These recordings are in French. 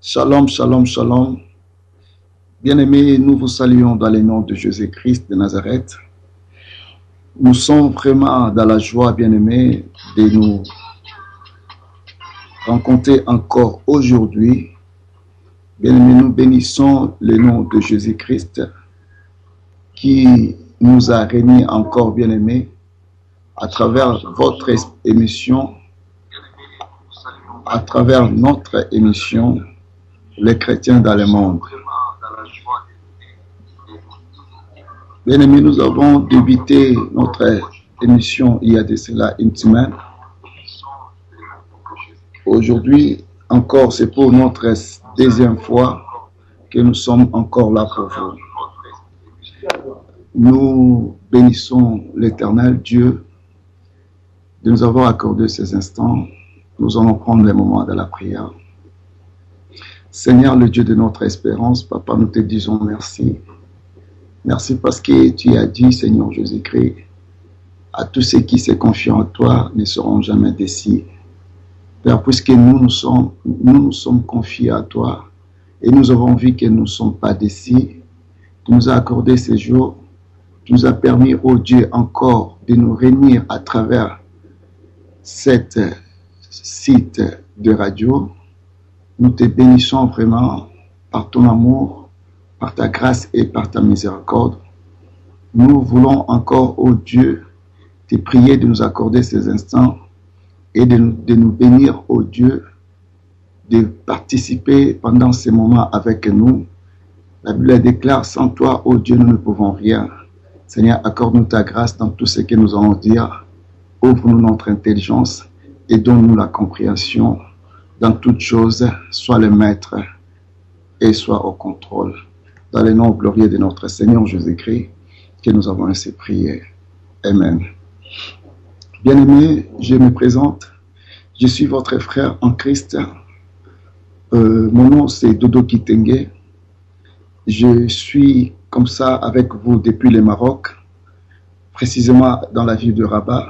Shalom, shalom, shalom. Bien-aimés, nous vous saluons dans le nom de Jésus-Christ de Nazareth. Nous sommes vraiment dans la joie, bien-aimés, de nous rencontrer encore aujourd'hui. Bien-aimés, nous bénissons le nom de Jésus-Christ qui nous a réunis encore, bien-aimés, à travers votre émission, à travers notre émission, les chrétiens dans le monde. Bien-aimés, nous avons débuté notre émission il y a de cela une semaine. Aujourd'hui, encore, c'est pour notre deuxième fois que nous sommes encore là pour vous. Nous bénissons l'Éternel Dieu de nous avoir accordé ces instants. Nous allons prendre les moments de la prière. Seigneur, le Dieu de notre espérance, Papa, nous te disons merci. Merci parce que tu as dit, Seigneur Jésus-Christ, à tous ceux qui se confient en toi ne seront jamais déçus. Père, puisque nous nous sommes confiés à toi et nous avons vu que nous ne sommes pas déçus, tu nous as accordé ces jours, tu nous as permis, oh Dieu, encore de nous réunir à travers cet site de radio. Nous te bénissons vraiment par ton amour, par ta grâce et par ta miséricorde. Nous voulons encore, ô Dieu, te prier de nous accorder ces instants et de nous bénir, ô Dieu, de participer pendant ces moments avec nous. La Bible déclare, sans toi, ô Dieu, nous ne pouvons rien. Seigneur, accorde-nous ta grâce dans tout ce que nous allons dire. Ouvre-nous notre intelligence et donne-nous la compréhension. Dans toutes choses, sois le maître et sois au contrôle. Dans le nom glorieux de notre Seigneur Jésus-Christ, que nous avons ainsi prié. Amen. Bien-aimés, je me présente. Je suis votre frère en Christ. Mon nom c'est Dodo Kitenge. Je suis comme ça avec vous depuis le Maroc, précisément dans la ville de Rabat.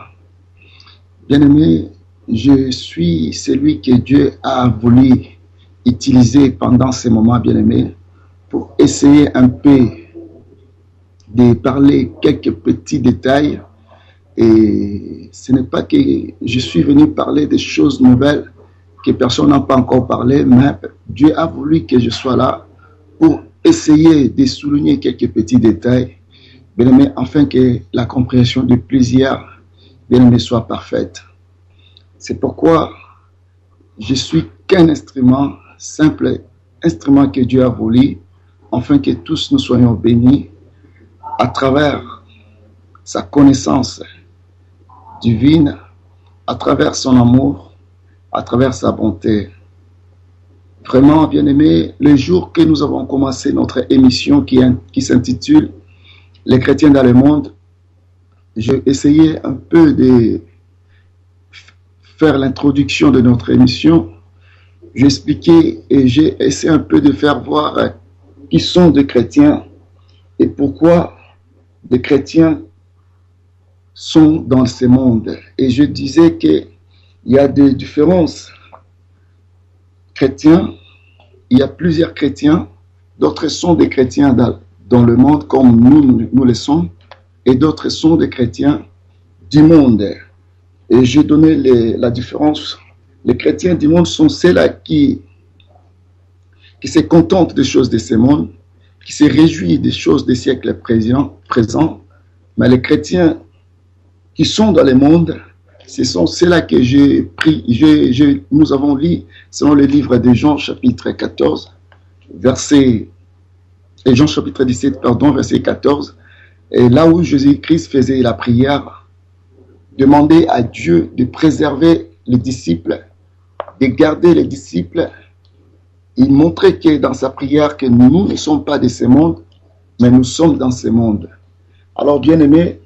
Bien-aimés, je suis celui que Dieu a voulu utiliser pendant ces moments, bien-aimés, pour essayer un peu de parler quelques petits détails. Et ce n'est pas que je suis venu parler des choses nouvelles que personne n'a pas encore parlé, mais Dieu a voulu que je sois là pour essayer de souligner quelques petits détails, bien-aimés, afin que la compréhension de plusieurs, bien-aimés, soit parfaite. C'est pourquoi je suis qu'un instrument, simple instrument que Dieu a voulu, afin que tous nous soyons bénis à travers sa connaissance divine, à travers son amour, à travers sa bonté. Vraiment, bien-aimés, le jour que nous avons commencé notre émission qui s'intitule « Les chrétiens dans le monde », j'ai essayé un peu de faire l'introduction de notre émission. J'ai expliqué et j'ai essayé un peu de faire voir qui sont des chrétiens et pourquoi des chrétiens sont dans ce monde. Et je disais qu'il y a des différences chrétiens il y a plusieurs chrétiens, d'autres sont des chrétiens dans le monde comme nous le sommes, et d'autres sont des chrétiens du monde. Et j'ai donné la différence. Les chrétiens du monde sont ceux-là qui se contentent des choses de ce monde, qui se réjouissent des choses des siècles présents. Mais les chrétiens qui sont dans le monde, ce sont ceux-là que j'ai pris, nous avons lu selon le livre de Jean chapitre 14, et Jean chapitre 17, pardon, verset 14, et là où Jésus-Christ faisait la prière, demander à Dieu de préserver les disciples, de garder les disciples. Il montrait que dans sa prière que nous ne sommes pas de ce monde, mais nous sommes dans ce monde. Alors, bien-aimés,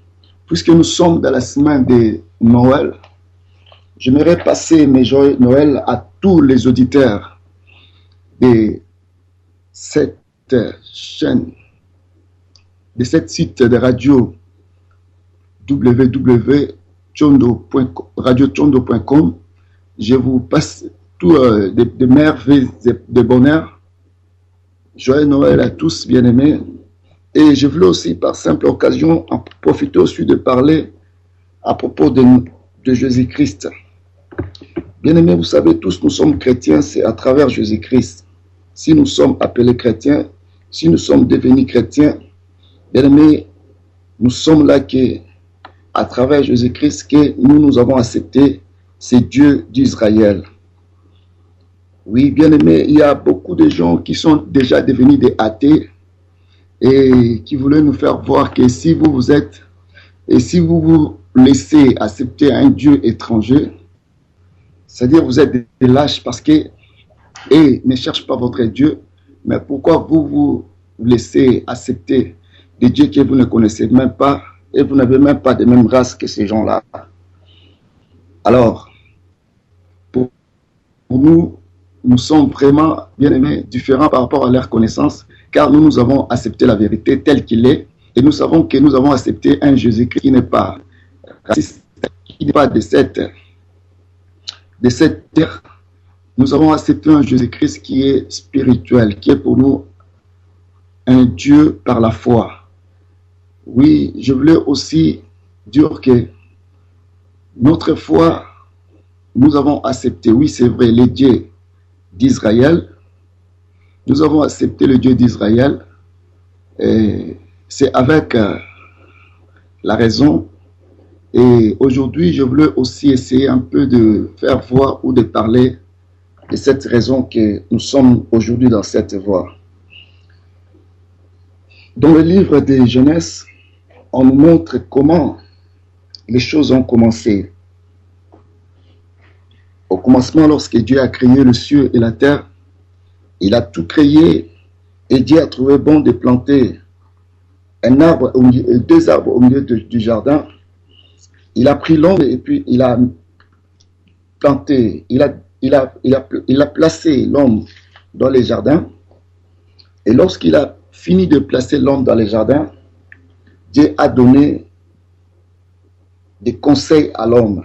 puisque nous sommes dans la semaine de Noël, j'aimerais passer mes joyeux Noël à tous les auditeurs de cette chaîne, de cette site de radio www.radiochondo.com. Je vous passe tout de merveilles, de bonheur. Joyeux Noël à tous, bien-aimés. Et je voulais aussi, par simple occasion, en profiter aussi de parler à propos de Jésus-Christ. Bien-aimés, vous savez, tous nous sommes chrétiens, c'est à travers Jésus-Christ. Si nous sommes appelés chrétiens, si nous sommes devenus chrétiens, bien-aimés, nous sommes là à travers Jésus-Christ que nous avons accepté, c'est Dieu d'Israël. Oui, bien-aimés, il y a beaucoup de gens qui sont déjà devenus des athées et qui voulaient nous faire voir que si vous êtes, et si vous vous laissez accepter un Dieu étranger, c'est-à-dire vous êtes des lâches parce que, et ne cherche pas votre Dieu, mais pourquoi vous laissez accepter des dieux que vous ne connaissez même pas et vous n'avez même pas de même race que ces gens-là. Alors, pour nous, nous sommes vraiment, bien aimés, différents par rapport à leur connaissance, car nous avons accepté la vérité telle qu'il est, et nous savons que nous avons accepté un Jésus-Christ qui n'est pas raciste, qui n'est pas de cette terre. Nous avons accepté un Jésus-Christ qui est spirituel, qui est pour nous un Dieu par la foi. Oui, je voulais aussi dire que notre foi, nous avons accepté, oui c'est vrai, le Dieu d'Israël. Nous avons accepté le Dieu d'Israël. C'est avec la raison. Et aujourd'hui, je voulais aussi essayer un peu de faire voir ou de parler de cette raison que nous sommes aujourd'hui dans cette voie. Dans le livre de Genèse, on nous montre comment les choses ont commencé. Au commencement, lorsque Dieu a créé le ciel et la terre, il a tout créé et Dieu a trouvé bon de planter un arbre, deux arbres au milieu du jardin. Il a pris l'homme et puis il a planté, il a placé l'homme dans les jardins. Et lorsqu'il a fini de placer l'homme dans les jardins, Dieu a donné des conseils à l'homme.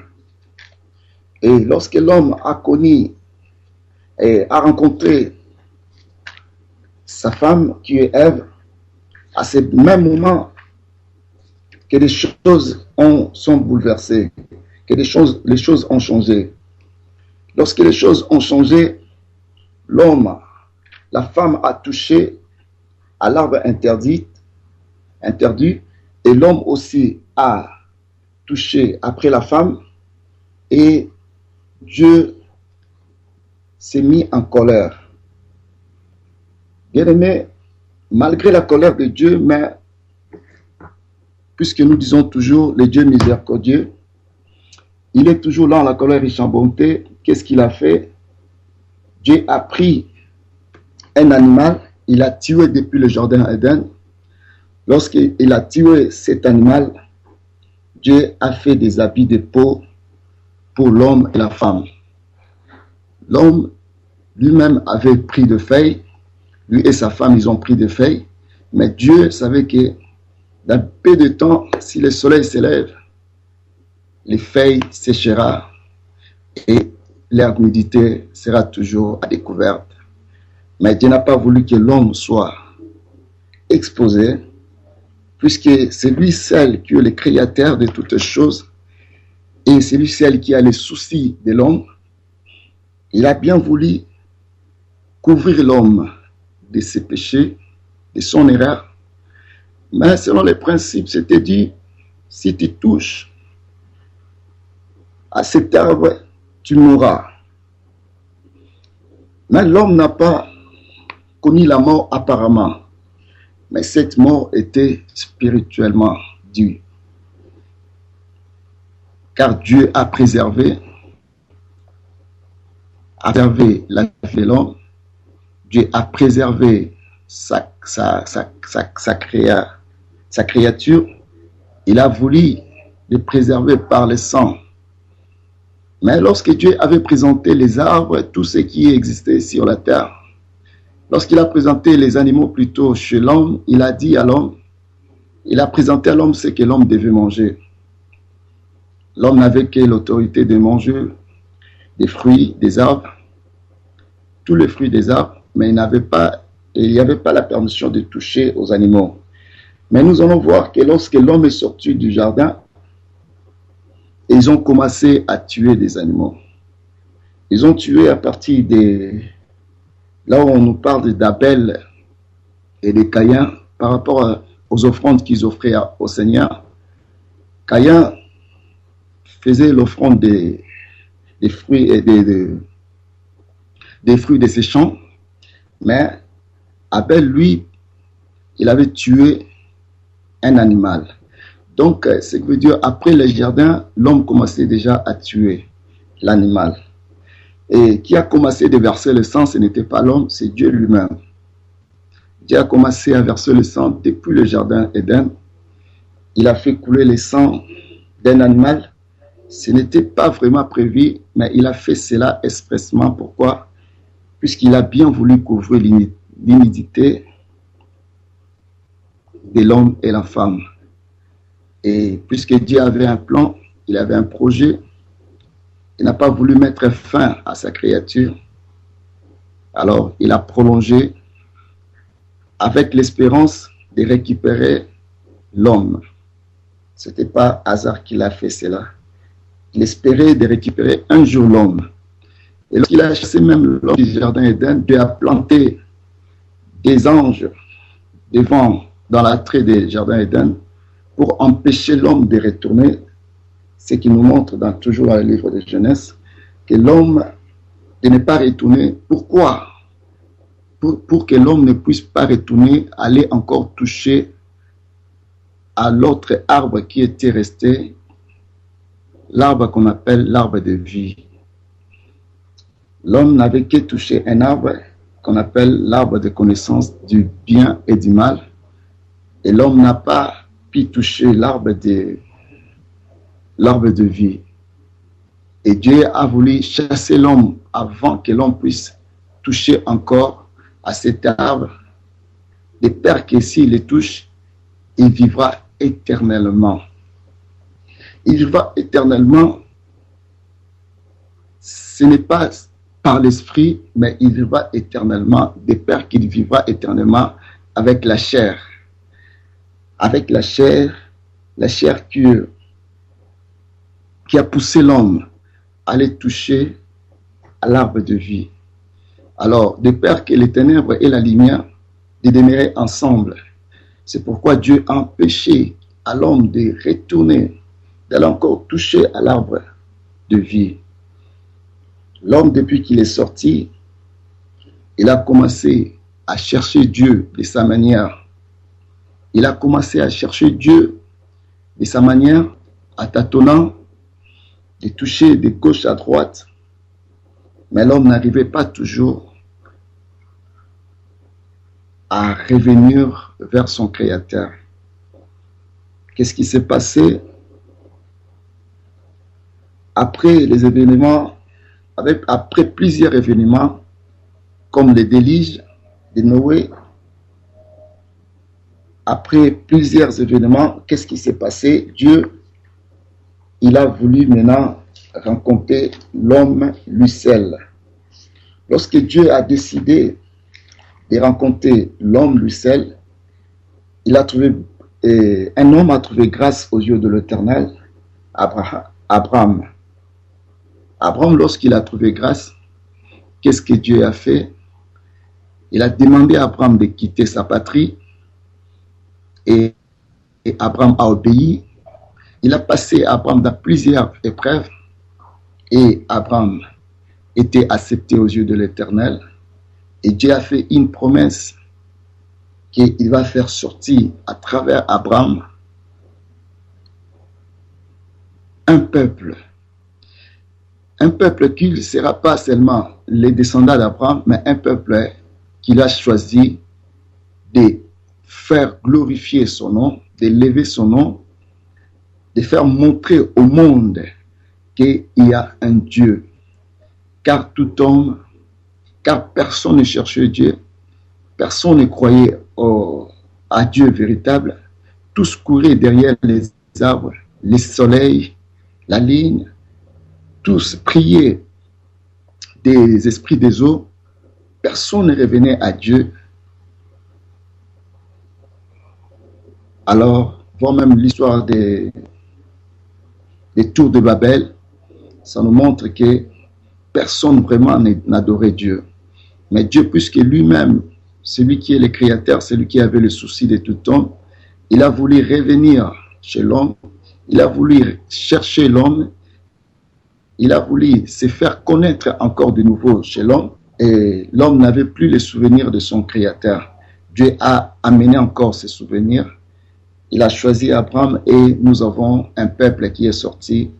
Et lorsque l'homme a connu et a rencontré sa femme qui est Ève, à ce même moment que les choses sont bouleversées, que les choses ont changé. Lorsque les choses ont changé, la femme a touché à l'arbre interdit, et l'homme aussi a touché après la femme, et Dieu s'est mis en colère. Bien-aimés, malgré la colère de Dieu, mais puisque nous disons toujours le Dieu miséricordieux, il est toujours là en la colère et en bonté. Qu'est-ce qu'il a fait? Dieu a pris un animal, il a tué depuis le jardin Éden. Lorsqu'il a tué cet animal, Dieu a fait des habits de peau pour l'homme et la femme. L'homme lui-même avait pris de feuilles, lui et sa femme, ils ont pris des feuilles, mais Dieu savait que dans peu de temps, si le soleil s'élève, les feuilles séchera et l'air d'humidité sera toujours à découvert. Mais Dieu n'a pas voulu que l'homme soit exposé, puisque c'est lui seul qui est le créateur de toutes choses, et c'est lui seul qui a les soucis de l'homme. Il a bien voulu couvrir l'homme de ses péchés, de son erreur. Mais selon les principes, c'était dit, si tu touches à cet arbre, tu mourras. Mais l'homme n'a pas connu la mort apparemment. Mais cette mort était spirituellement due. Car Dieu a préservé la vie de l'homme. Dieu a préservé sa créature. Il a voulu le préserver par le sang. Mais lorsque Dieu avait présenté les arbres, tout ce qui existait sur la terre, lorsqu'il a présenté les animaux plutôt chez l'homme, il a dit à l'homme, il a présenté à l'homme ce que l'homme devait manger. L'homme n'avait que l'autorité de manger des fruits, des arbres, tous les fruits des arbres, mais il n'y avait pas la permission de toucher aux animaux. Mais nous allons voir que lorsque l'homme est sorti du jardin, ils ont commencé à tuer des animaux. Ils ont tué à partir de... Là où on nous parle d'Abel et de Caïn, par rapport aux offrandes qu'ils offraient au Seigneur. Caïn faisait l'offrande des fruits et des fruits de ses champs, mais Abel, lui, il avait tué un animal. Donc, ce qui veut dire, après le jardin, l'homme commençait déjà à tuer l'animal. Et qui a commencé de verser le sang, ce n'était pas l'homme, c'est Dieu lui-même. Dieu a commencé à verser le sang depuis le jardin Éden. Il a fait couler le sang d'un animal. Ce n'était pas vraiment prévu, mais il a fait cela expressément. Pourquoi? Puisqu'il a bien voulu couvrir l'iniquité de l'homme et la femme. Et puisque Dieu avait un plan, il avait un projet, il n'a pas voulu mettre fin à sa créature. Alors, il a prolongé avec l'espérance de récupérer l'homme. Ce n'était pas hasard qu'il a fait cela. Il espérait de récupérer un jour l'homme. Et lorsqu'il a chassé même l'homme du jardin Éden, Dieu a planté des anges devant, dans l'entrée du jardin Éden, pour empêcher l'homme de retourner, ce qui nous montre toujours dans le livre de Genèse, que l'homme de ne pas retourner. Pourquoi? Pour que l'homme ne puisse pas retourner, aller encore toucher à l'autre arbre qui était resté, l'arbre qu'on appelle l'arbre de vie. L'homme n'avait que touché un arbre qu'on appelle l'arbre de connaissance du bien et du mal, et l'homme n'a pas pu toucher l'arbre de vie. Et Dieu a voulu chasser l'homme avant que l'homme puisse toucher encore à cet arbre, de peur que s'il le touche, il vivra éternellement. Il vivra éternellement, ce n'est pas par l'esprit, mais il vivra éternellement, de peur qu'il vivra éternellement avec la chair. Avec la chair qui a poussé l'homme à aller toucher à l'arbre de vie. Alors, de peur que les ténèbres et la lumière de demeurer ensemble. C'est pourquoi Dieu a empêché à l'homme de retourner, d'aller encore toucher à l'arbre de vie. L'homme, depuis qu'il est sorti, il a commencé à chercher Dieu de sa manière. Il a commencé à chercher Dieu de sa manière, à tâtonnant, de toucher de gauche à droite. Mais l'homme n'arrivait pas toujours à revenir vers son Créateur. Qu'est-ce qui s'est passé? Après les événements, après plusieurs événements, comme les déluge de Noé, après plusieurs événements, qu'est-ce qui s'est passé? Dieu, il a voulu maintenant rencontrer l'homme lui seul. Lorsque Dieu a décidé de rencontrer l'homme, lui seul. Il a trouvé, un homme a trouvé grâce aux yeux de l'Éternel, Abraham. Abraham, lorsqu'il a trouvé grâce, qu'est-ce que Dieu a fait? Il a demandé à Abraham de quitter sa patrie et Abraham a obéi. Il a passé Abraham dans plusieurs épreuves et Abraham était accepté aux yeux de l'Éternel. Et Dieu a fait une promesse qu'il va faire sortir à travers Abraham un peuple qui ne sera pas seulement les descendants d'Abraham, mais un peuple qu'il a choisi de faire glorifier son nom, de lever son nom, de faire montrer au monde qu'il y a un Dieu. Car personne ne cherchait Dieu, personne ne croyait à Dieu véritable. Tous couraient derrière les arbres, les soleils, la ligne. Tous priaient des esprits des eaux. Personne ne revenait à Dieu. Alors, voir même l'histoire des tours de Babel, ça nous montre que personne vraiment n'adorait Dieu. Mais Dieu, puisque lui-même, celui qui est le créateur, celui qui avait le souci de tout homme, il a voulu revenir chez l'homme, il a voulu chercher l'homme, il a voulu se faire connaître encore de nouveau chez l'homme, et l'homme n'avait plus les souvenirs de son créateur. Dieu a amené encore ses souvenirs. Il a choisi Abraham et nous avons un peuple qui est sorti,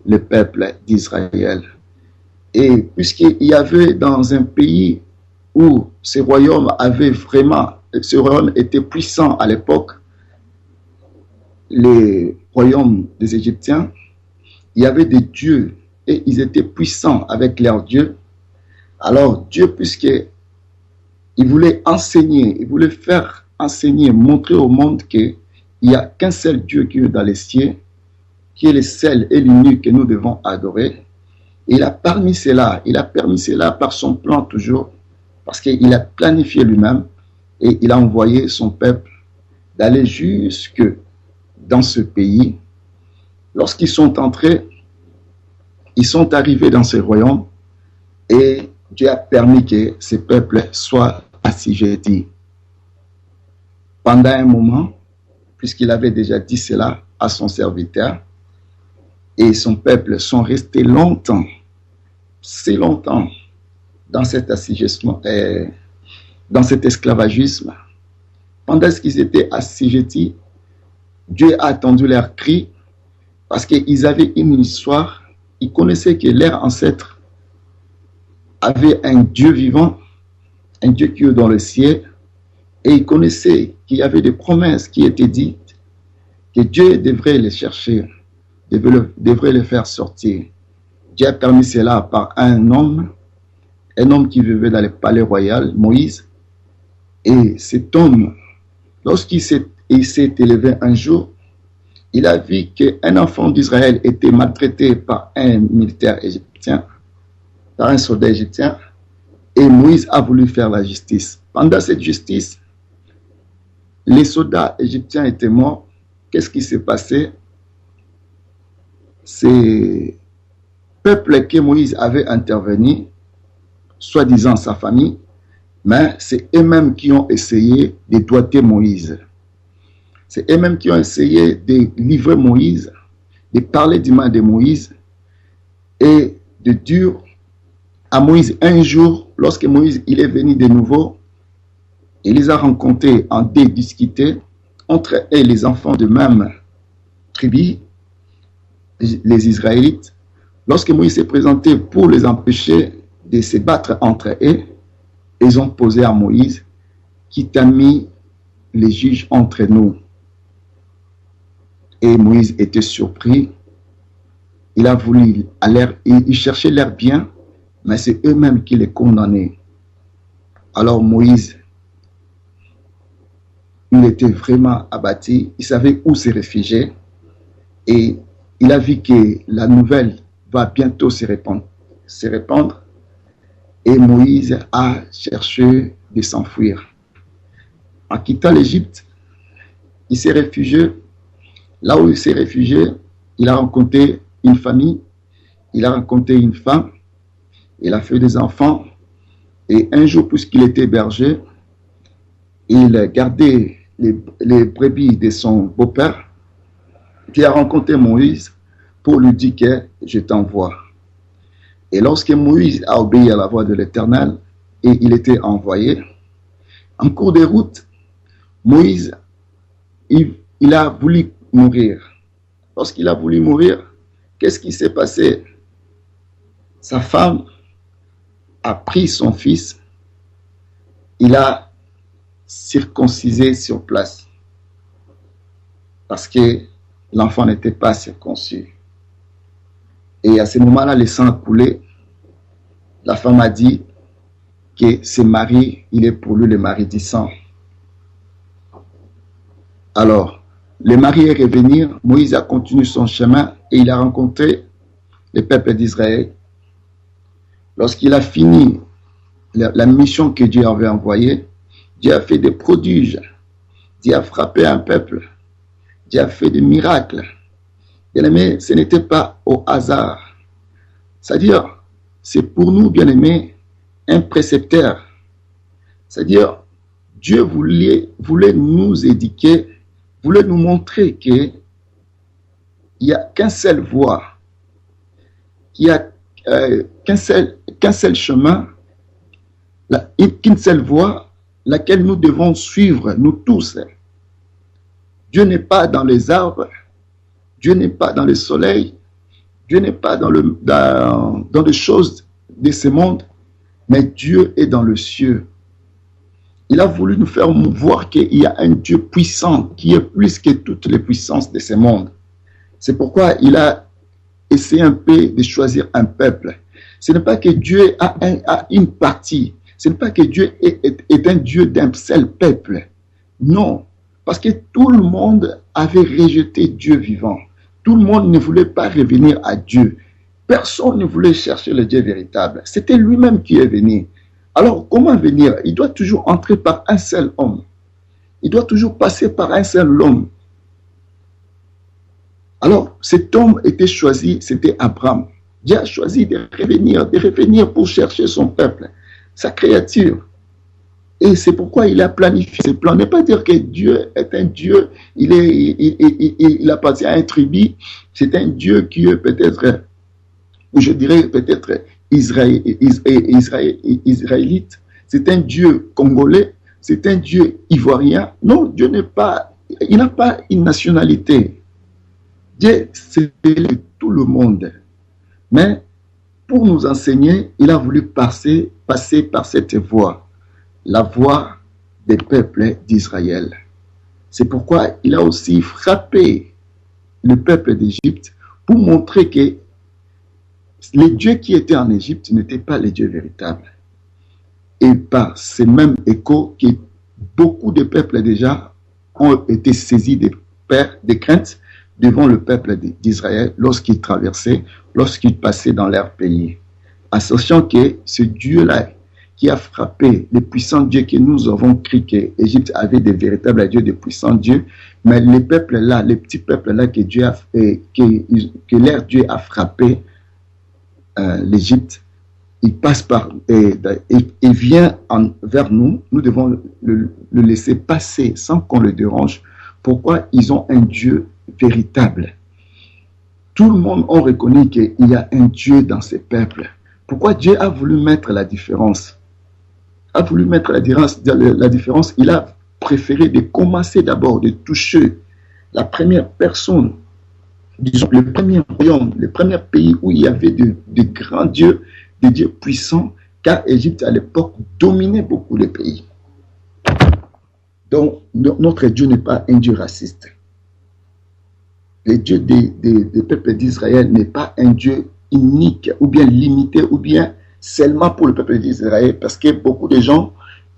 le peuple d'Israël. Et puisqu'il y avait dans un pays où ce royaume était puissant à l'époque, le royaume des Égyptiens, il y avait des dieux et ils étaient puissants avec leurs dieux. Alors Dieu, puisqu'il voulait enseigner, il voulait faire enseigner, montrer au monde qu'il n'y a qu'un seul Dieu qui est dans les cieux, qui est le seul et l'unique que nous devons adorer. Et il a permis cela par son plan toujours, parce qu'il a planifié lui-même et il a envoyé son peuple d'aller jusque dans ce pays. Lorsqu'ils sont entrés, ils sont arrivés dans ce royaume et Dieu a permis que ce peuple soit assujetti. Pendant un moment, puisqu'il avait déjà dit cela à son serviteur, et son peuple sont restés longtemps, si longtemps, dans cet assujettissement, dans cet esclavagisme. Pendant qu'ils étaient assujettis, Dieu a attendu leurs cris parce qu'ils avaient une histoire. Ils connaissaient que leurs ancêtres avaient un Dieu vivant, un Dieu qui est dans le ciel, et ils connaissaient qu'il y avait des promesses qui étaient dites, que Dieu devrait les chercher, devrait les faire sortir. Dieu a permis cela par un homme qui vivait dans le palais royal, Moïse. Et cet homme, lorsqu'il s'est élevé un jour, il a vu qu'un enfant d'Israël était maltraité par un militaire égyptien, par un soldat égyptien, et Moïse a voulu faire la justice. Pendant cette justice, les soldats égyptiens étaient morts. Qu'est-ce qui s'est passé? C'est peuple que Moïse avait intervenu, soi-disant sa famille, mais c'est eux-mêmes qui ont essayé de doigter Moïse. C'est eux-mêmes qui ont essayé de livrer Moïse, de parler du mal de Moïse et de dire à Moïse un jour, lorsque Moïse il est venu de nouveau, il les a rencontrés en discuter entre eux et les enfants de même tribu, les Israélites. Lorsque Moïse s'est présenté pour les empêcher de se battre entre eux, ils ont posé à Moïse, qui t'a mis les juges entre nous. Et Moïse était surpris. Il a voulu, il cherchait leur bien, mais c'est eux-mêmes qui les condamnaient. Alors Moïse, il était vraiment abattu, il savait où se réfugier et il a vu que la nouvelle va bientôt se répandre. Et Moïse a cherché de s'enfuir. En quittant l'Égypte, il s'est réfugié. Là où il s'est réfugié, il a rencontré une famille, il a rencontré une femme, il a fait des enfants. Et un jour, puisqu'il était berger, il gardait les brebis de son beau-père, qui a rencontré Moïse pour lui dire que je t'envoie. Et lorsque Moïse a obéi à la voix de l'Éternel et il était envoyé, en cours de route, Moïse, il a voulu mourir. Lorsqu'il a voulu mourir, qu'est-ce qui s'est passé? Sa femme a pris son fils, il a circoncisé sur place parce que l'enfant n'était pas circoncis. Et à ce moment-là, le sang a coulé. La femme a dit que ce mari, il est pour lui le mari du sang. Alors, le mari est revenu, Moïse a continué son chemin et il a rencontré le peuple d'Israël. Lorsqu'il a fini la mission que Dieu avait envoyée, Dieu a fait des prodiges, Dieu a frappé un peuple, Dieu a fait des miracles. Bien-aimés, ce n'était pas au hasard. C'est-à-dire, c'est pour nous, bien-aimés, un précepteur. C'est-à-dire, Dieu voulait nous éduquer, voulait nous montrer qu'il n'y a qu'un seul voie, qu'il n'y a qu'un seul chemin, qu'une seule voie, laquelle nous devons suivre, nous tous. Dieu n'est pas dans les arbres, Dieu n'est pas dans le soleil, Dieu n'est pas dans les choses de ce monde, mais Dieu est dans le ciel. Il a voulu nous faire voir qu'il y a un Dieu puissant qui est plus que toutes les puissances de ce monde. C'est pourquoi il a essayé un peu de choisir un peuple. Ce n'est pas que Dieu a une partie. Ce n'est pas que Dieu est un Dieu d'un seul peuple. Non, parce que tout le monde avait rejeté Dieu vivant. Tout le monde ne voulait pas revenir à Dieu. Personne ne voulait chercher le Dieu véritable. C'était lui-même qui est venu. Alors, comment venir? Il doit toujours entrer par un seul homme. Il doit toujours passer par un seul homme. Alors, cet homme était choisi, c'était Abraham. Dieu a choisi de revenir pour chercher son peuple, sa créature. Et c'est pourquoi il a planifié ses plans. Ne pas dire que Dieu est un Dieu, il appartient à un tribu. C'est un Dieu qui est peut-être, je dirais peut-être israélite. C'est un Dieu congolais. C'est un Dieu ivoirien. Non, Dieu n'est pas, il n'a pas une nationalité. Dieu, c'est tout le monde. Mais pour nous enseigner, il a voulu passer par cette voie. La voix des peuples d'Israël. C'est pourquoi il a aussi frappé le peuple d'Égypte pour montrer que les dieux qui étaient en Égypte n'étaient pas les dieux véritables. Et par ces mêmes échos que beaucoup de peuples déjà ont été saisis de peur, de crainte devant le peuple d'Israël lorsqu'ils traversaient, lorsqu'ils passaient dans leur pays. Associant que ce Dieu-là qui a frappé les puissants dieux que nous avons cru que l'Égypte avait des véritables dieux, des puissants dieux, mais les peuples là, les petits peuples là que Dieu que leur Dieu a frappé l'Égypte, il passe par et vient vers nous. Nous devons le laisser passer sans qu'on le dérange. Pourquoi? Ils ont un Dieu véritable. Tout le monde a reconnu qu'il y a un Dieu dans ces peuples. Pourquoi Dieu a voulu mettre la différence? A voulu mettre la différence, il a préféré de commencer d'abord de toucher la première personne, disons le premier royaume, le premier pays où il y avait de grands dieux, des dieux puissants, car l'Égypte à l'époque dominait beaucoup les pays. Donc notre Dieu n'est pas un Dieu raciste. Le Dieu des peuples d'Israël n'est pas un Dieu unique ou bien limité ou bien seulement pour le peuple d'Israël, parce que beaucoup de gens,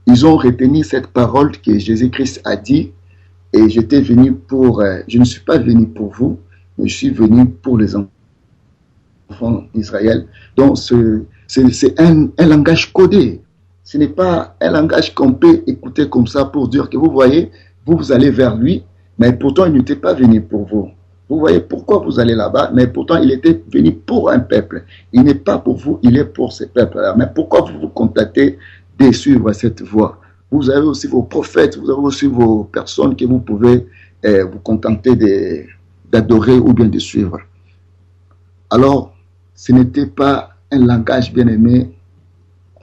ils ont retenu cette parole que Jésus-Christ a dit, et j'étais venu pour, je ne suis pas venu pour vous, mais je suis venu pour les enfants d'Israël. Donc c'est un langage codé. Ce n'est pas un langage qu'on peut écouter comme ça pour dire que vous voyez, vous allez vers lui, mais pourtant il n'était pas venu pour vous. Vous voyez pourquoi vous allez là-bas, mais pourtant il était venu pour un peuple. Il n'est pas pour vous, il est pour ce peuple-là. Mais pourquoi vous vous contactez de suivre cette voie? Vous avez aussi vos prophètes, vous avez aussi vos personnes que vous pouvez vous contenter d'adorer ou bien de suivre. Alors, ce n'était pas un langage bien-aimé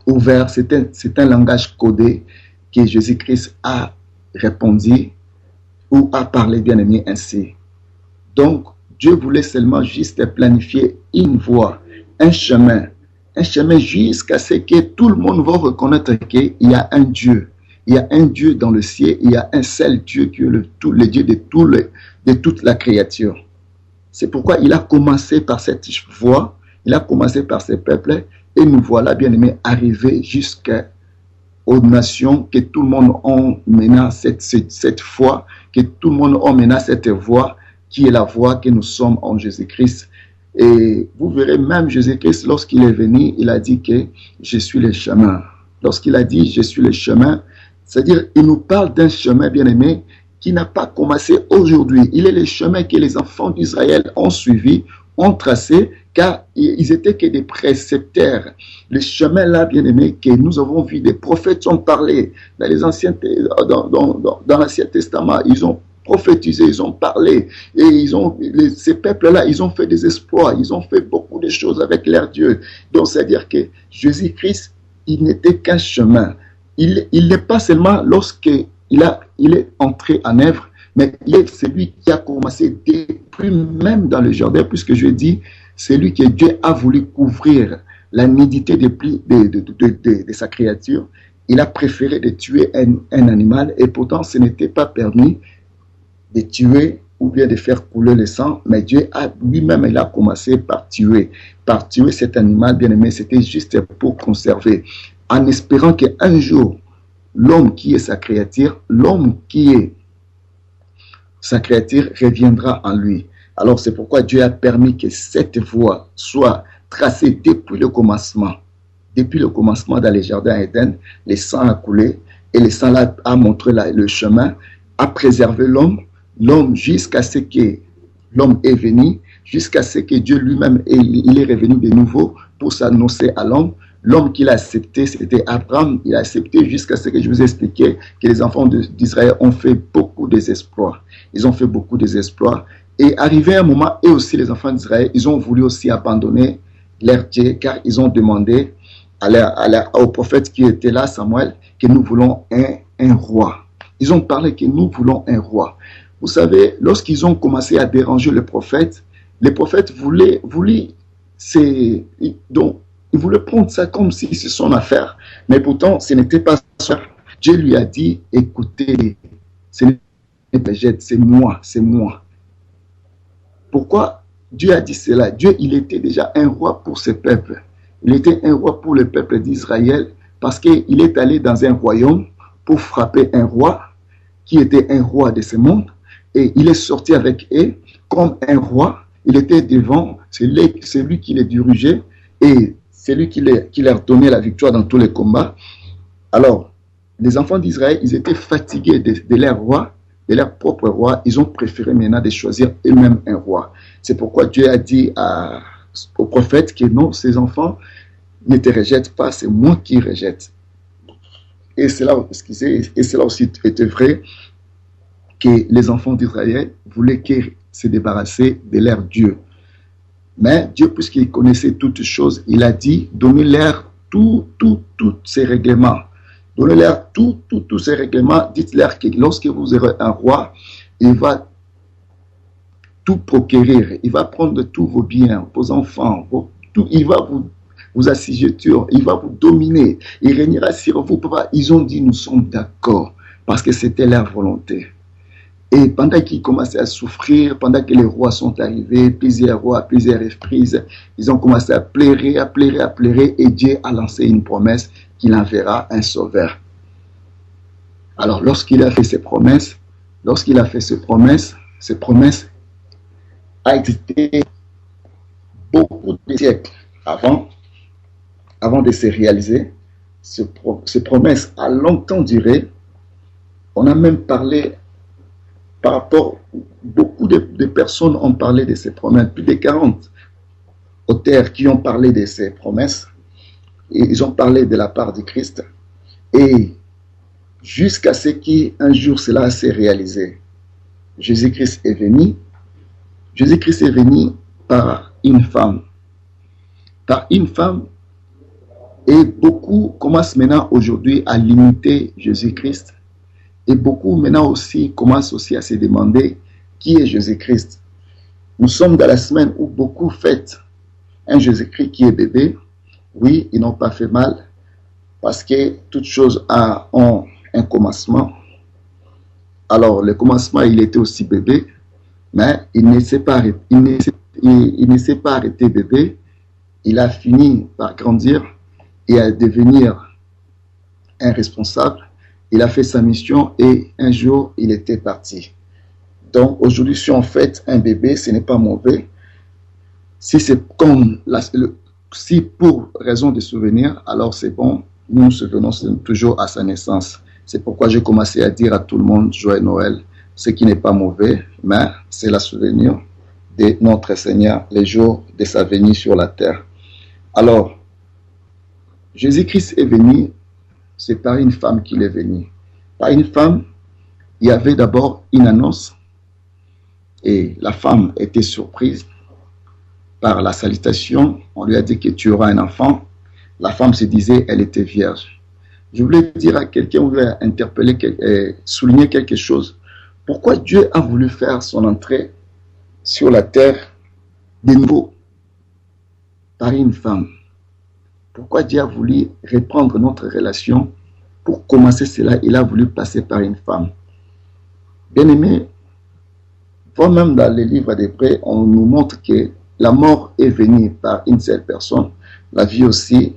ouvert, c'est un langage codé que Jésus-Christ a répondu ou a parlé bien-aimé ainsi. Donc, Dieu voulait seulement juste planifier une voie, un chemin jusqu'à ce que tout le monde va reconnaître qu'il y a un Dieu. Il y a un Dieu dans le ciel, il y a un seul Dieu qui est le Dieu de toute la créature. C'est pourquoi il a commencé par cette voie, il a commencé par ce peuple, et nous voilà, bien-aimés, arrivés jusqu'aux nations, que tout le monde a maintenant cette foi, que tout le monde a maintenant cette voie, qui est la voie que nous sommes en Jésus-Christ. Et vous verrez même Jésus-Christ, lorsqu'il est venu, il a dit que je suis le chemin. Lorsqu'il a dit je suis le chemin, c'est-à-dire il nous parle d'un chemin, bien-aimé, qui n'a pas commencé aujourd'hui. Il est le chemin que les enfants d'Israël ont suivi, ont tracé, car ils étaient que des précepteurs. Le chemin là, bien aimé, que nous avons vu, des prophètes ont parlé dans l'Ancien Testament, ils ont prophétisé, ils ont parlé, et ces peuples-là, ils ont fait des exploits, ils ont fait beaucoup de choses avec leur Dieu. Donc, c'est-à-dire que Jésus-Christ, il n'était qu'un chemin. Il n'est pas seulement lorsqu'il est entré en œuvre, mais il est celui qui a commencé depuis même dans le jardin, puisque je dis, c'est lui que Dieu a voulu couvrir la nudité de sa créature. Il a préféré de tuer un animal, et pourtant ce n'était pas permis de tuer ou bien de faire couler le sang, mais Dieu a lui-même, il a commencé par tuer cet animal bien-aimé. C'était juste pour conserver, en espérant qu'un jour, l'homme qui est sa créature, reviendra en lui. Alors c'est pourquoi Dieu a permis que cette voie soit tracée depuis le commencement. Depuis le commencement dans les jardins d'Éden, le sang a coulé et le sang a montré le chemin, a préservé l'homme jusqu'à ce que l'homme est venu, jusqu'à ce que Dieu lui-même il est revenu de nouveau pour s'annoncer à l'homme. L'homme qu'il a accepté, c'était Abraham. Il a accepté jusqu'à ce que je vous ai expliqué que les enfants d'Israël ont fait beaucoup d'exploits. Ils ont fait beaucoup d'exploits. Et arrivé un moment, et aussi les enfants d'Israël, ils ont voulu aussi abandonner leur Dieu, car ils ont demandé au prophète qui était là, Samuel, que nous voulons un roi. Ils ont parlé que nous voulons un roi. Vous savez, lorsqu'ils ont commencé à déranger le prophète voulait il voulait prendre ça comme si c'est son affaire. Mais pourtant, ce n'était pas ça. Dieu lui a dit, écoutez, ce n'est pas c'est moi. Pourquoi Dieu a dit cela? Dieu, il était déjà un roi pour ce peuple. Il était un roi pour le peuple d'Israël parce qu'il est allé dans un royaume pour frapper un roi qui était un roi de ce monde. Et il est sorti avec eux comme un roi. Il était devant, c'est lui qui les dirigeait et c'est lui qui leur donnait la victoire dans tous les combats. Alors, les enfants d'Israël, ils étaient fatigués de leur roi, de leur propre roi. Ils ont préféré maintenant de choisir eux-mêmes un roi. C'est pourquoi Dieu a dit au prophète que non, ces enfants ne te rejettent pas, c'est moi qui rejette. Et cela aussi était vrai que les enfants d'Israël voulaient se débarrasser de leur Dieu. Mais Dieu, puisqu'il connaissait toutes choses, il a dit, donnez-leur tous ces règlements. Donnez-leur tous ces règlements. Dites-leur que lorsque vous aurez un roi, il va tout proquérir. Il va prendre tous vos biens, vos enfants, il va vous assujettir, il va vous dominer. Il régnera sur vous. Ils ont dit, nous sommes d'accord, parce que c'était leur volonté. Et pendant qu'ils commençaient à souffrir, pendant que les rois sont arrivés, plusieurs rois, plusieurs reprises, ils ont commencé à pleurer, et Dieu a lancé une promesse qu'il enverra un sauveur. Alors, lorsqu'il a fait ces promesses, ces promesses a été beaucoup de siècles avant de se réaliser. ces promesses a longtemps duré. On a même parlé par rapport, beaucoup de personnes ont parlé de ces promesses, plus de 40 auteurs qui ont parlé de ces promesses, et ils ont parlé de la part du Christ, et jusqu'à ce qu'un jour cela s'est réalisé. Jésus-Christ est venu. Jésus-Christ est venu par une femme. Par une femme, et beaucoup commencent maintenant aujourd'hui à limiter Jésus-Christ. Et beaucoup maintenant aussi commencent aussi à se demander qui est Jésus-Christ. Nous sommes dans la semaine où beaucoup fêtent un Jésus-Christ qui est bébé. Oui, ils n'ont pas fait mal parce que toutes choses ont un commencement. Alors, le commencement, il était aussi bébé, mais il ne s'est pas arrêté bébé. Il a fini par grandir et à devenir un responsable. Il a fait sa mission et un jour, il était parti. Donc, aujourd'hui, si on fête un bébé, ce n'est pas mauvais. Si c'est comme, si pour raison de souvenir, alors c'est bon. Nous nous souvenons toujours à sa naissance. C'est pourquoi j'ai commencé à dire à tout le monde, joyeux Noël, ce qui n'est pas mauvais, mais c'est le souvenir de notre Seigneur, les jours de sa venue sur la terre. Alors, Jésus-Christ est venu, c'est par une femme qu'il est venu. Par une femme, il y avait d'abord une annonce et la femme était surprise par la salutation. On lui a dit que tu auras un enfant. La femme se disait, elle était vierge. Je voulais dire à quelqu'un, on voulait interpeller, souligner quelque chose. Pourquoi Dieu a voulu faire son entrée sur la terre de nouveau par une femme? Pourquoi Dieu a voulu reprendre notre relation? Pour commencer cela, il a voulu passer par une femme. Bien-aimé, même dans les livres d'Hébreux, on nous montre que la mort est venue par une seule personne. La vie aussi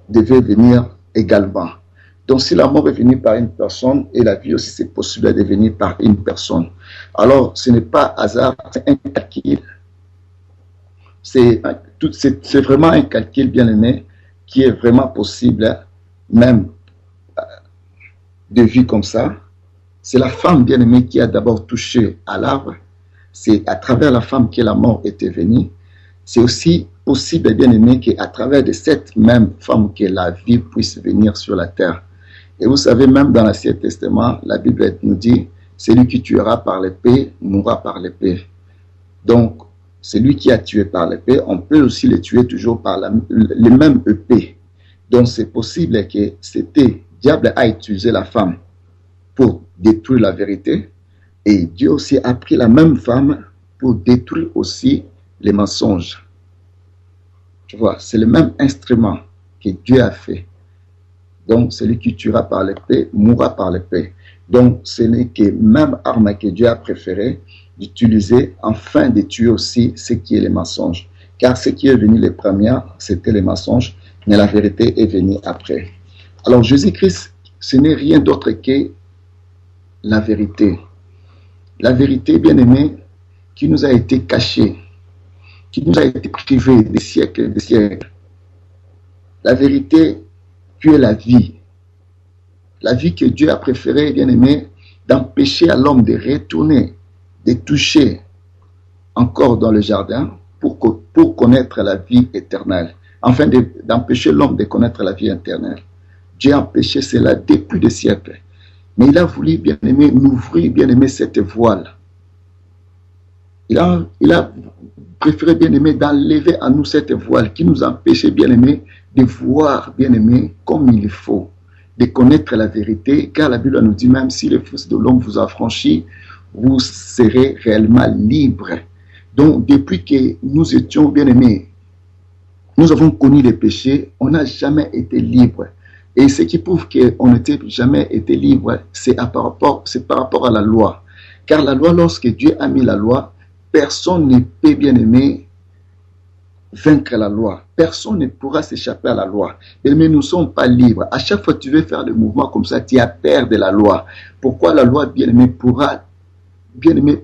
devait venir également. Donc si la mort est venue par une personne et la vie aussi c'est possible de venir par une personne. Alors ce n'est pas hasard, c'est un calcul. C'est vraiment un calcul bien aimé qui est vraiment possible même de vie comme ça. C'est la femme bien aimée qui a d'abord touché à l'arbre. C'est à travers la femme que la mort était venue. C'est aussi possible bien aimé qu'à travers de cette même femme que la vie puisse venir sur la terre. Et vous savez, même dans l'Ancien Testament, la Bible nous dit, celui qui tuera par l'épée mourra par l'épée. Donc, celui qui a tué par l'épée, on peut aussi le tuer toujours par les mêmes épées. Donc, c'est possible que diable a utilisé la femme pour détruire la vérité. Et Dieu aussi a pris la même femme pour détruire aussi les mensonges. Tu vois, c'est le même instrument que Dieu a fait. Donc, celui qui tuera par l'épée mourra par l'épée. Donc, ce n'est que même arme que Dieu a préféré d'utiliser afin de tuer aussi ce qui est les mensonges. Car ce qui est venu les premiers, c'était les mensonges, mais la vérité est venue après. Alors, Jésus-Christ, ce n'est rien d'autre que la vérité. La vérité, bien aimée, qui nous a été cachée, qui nous a été privée des siècles et des siècles. La vérité qui est la vie. La vie que Dieu a préféré, bien aimé, d'empêcher à l'homme de retourner, de toucher encore dans le jardin pour connaître la vie éternelle. Enfin, d'empêcher l'homme de connaître la vie éternelle. Dieu a empêché cela depuis des siècles. Mais il a voulu, bien aimé, nous ouvrir, bien aimé, cette voile. Il a préféré, bien aimé, d'enlever à nous cette voile qui nous empêchait, bien aimé, de voir, bien aimé, comme il faut, de connaître la vérité, car la Bible nous dit même si le Fils de l'homme vous a franchi, vous serez réellement libre. Donc, depuis que nous étions, bien aimés, nous avons connu les péchés, on n'a jamais été libre. Et ce qui prouve qu'on n'était jamais été libre, c'est par rapport à la loi. Car la loi, lorsque Dieu a mis la loi, personne ne peut, bien aimer, vaincre la loi. Personne ne pourra s'échapper à la loi. Mais nous ne sommes pas libres. À chaque fois que tu veux faire des mouvements comme ça, tu as peur de la loi. Pourquoi la loi, bien aimé,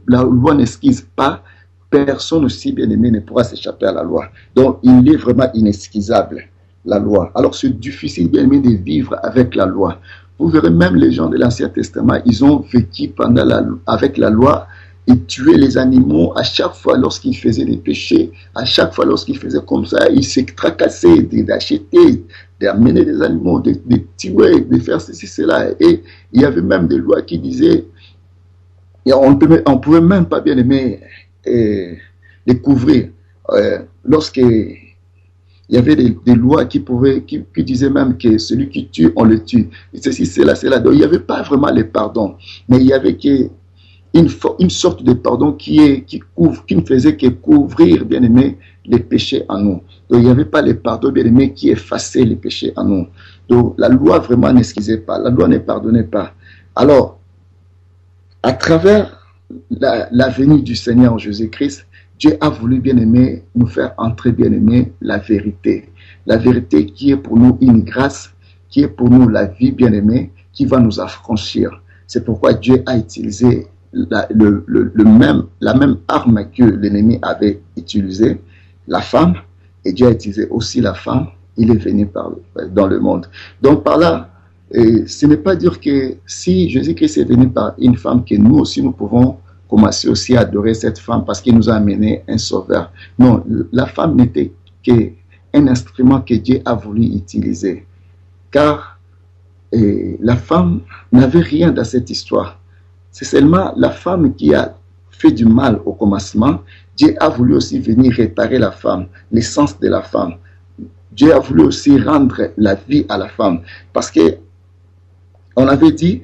la loi n'excuse pas. Personne aussi, bien aimé, ne pourra s'échapper à la loi. Donc, il est vraiment inexcusable. la loi. Alors c'est difficile bien aimé de vivre avec la loi. Vous verrez même les gens de l'Ancien Testament, ils ont vécu avec la loi. Ils tuaient les animaux à chaque fois lorsqu'ils faisaient des péchés, à chaque fois lorsqu'ils faisaient comme ça, ils se tracassaient d'acheter, d'amener des animaux, de tuer, de faire ceci, cela. Et il y avait même des lois qui disaient, on ne pouvait même pas bien aimer les couvrir. Lorsqu'il y avait des lois qui disaient même que celui qui tue, on le tue. Et ceci, cela, cela. Donc il n'y avait pas vraiment les pardons, mais il y avait une sorte de pardon qui ne faisait que couvrir, bien aimé, les péchés en nous. Donc, il n'y avait pas les pardons, bien aimé, qui effaçaient les péchés en nous. Donc, la loi vraiment n'excusait pas. La loi ne pardonnait pas. Alors, à travers la venue du Seigneur Jésus-Christ, Dieu a voulu, bien aimé, nous faire entrer, bien aimé, la vérité. La vérité qui est pour nous une grâce, qui est pour nous la vie, bien aimé, qui va nous affranchir. C'est pourquoi Dieu a utilisé la même arme que l'ennemi avait utilisée, la femme, et Dieu a utilisé aussi la femme, il est venu dans le monde. Donc par là, ce n'est pas dire que si Jésus-Christ est venu par une femme, que nous aussi nous pouvons commencer aussi à adorer cette femme parce qu'il nous a amené un sauveur. Non, la femme n'était qu'un instrument que Dieu a voulu utiliser. Car la femme n'avait rien dans cette histoire. C'est seulement la femme qui a fait du mal au commencement. Dieu a voulu aussi venir réparer la femme, l'essence de la femme. Dieu a voulu aussi rendre la vie à la femme. Parce que on avait dit,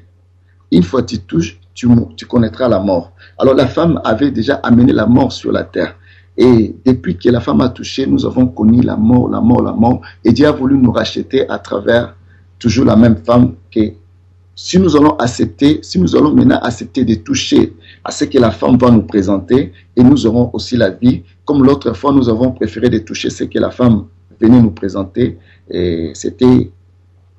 une fois tu touches, tu connaîtras la mort. Alors la femme avait déjà amené la mort sur la terre. Et depuis que la femme a touché, nous avons connu la mort, la mort, la mort. Et Dieu a voulu nous racheter à travers toujours la même femme que si nous allons maintenant accepter de toucher à ce que la femme va nous présenter, et nous aurons aussi la vie, comme l'autre fois nous avons préféré de toucher ce que la femme venait nous présenter, et c'était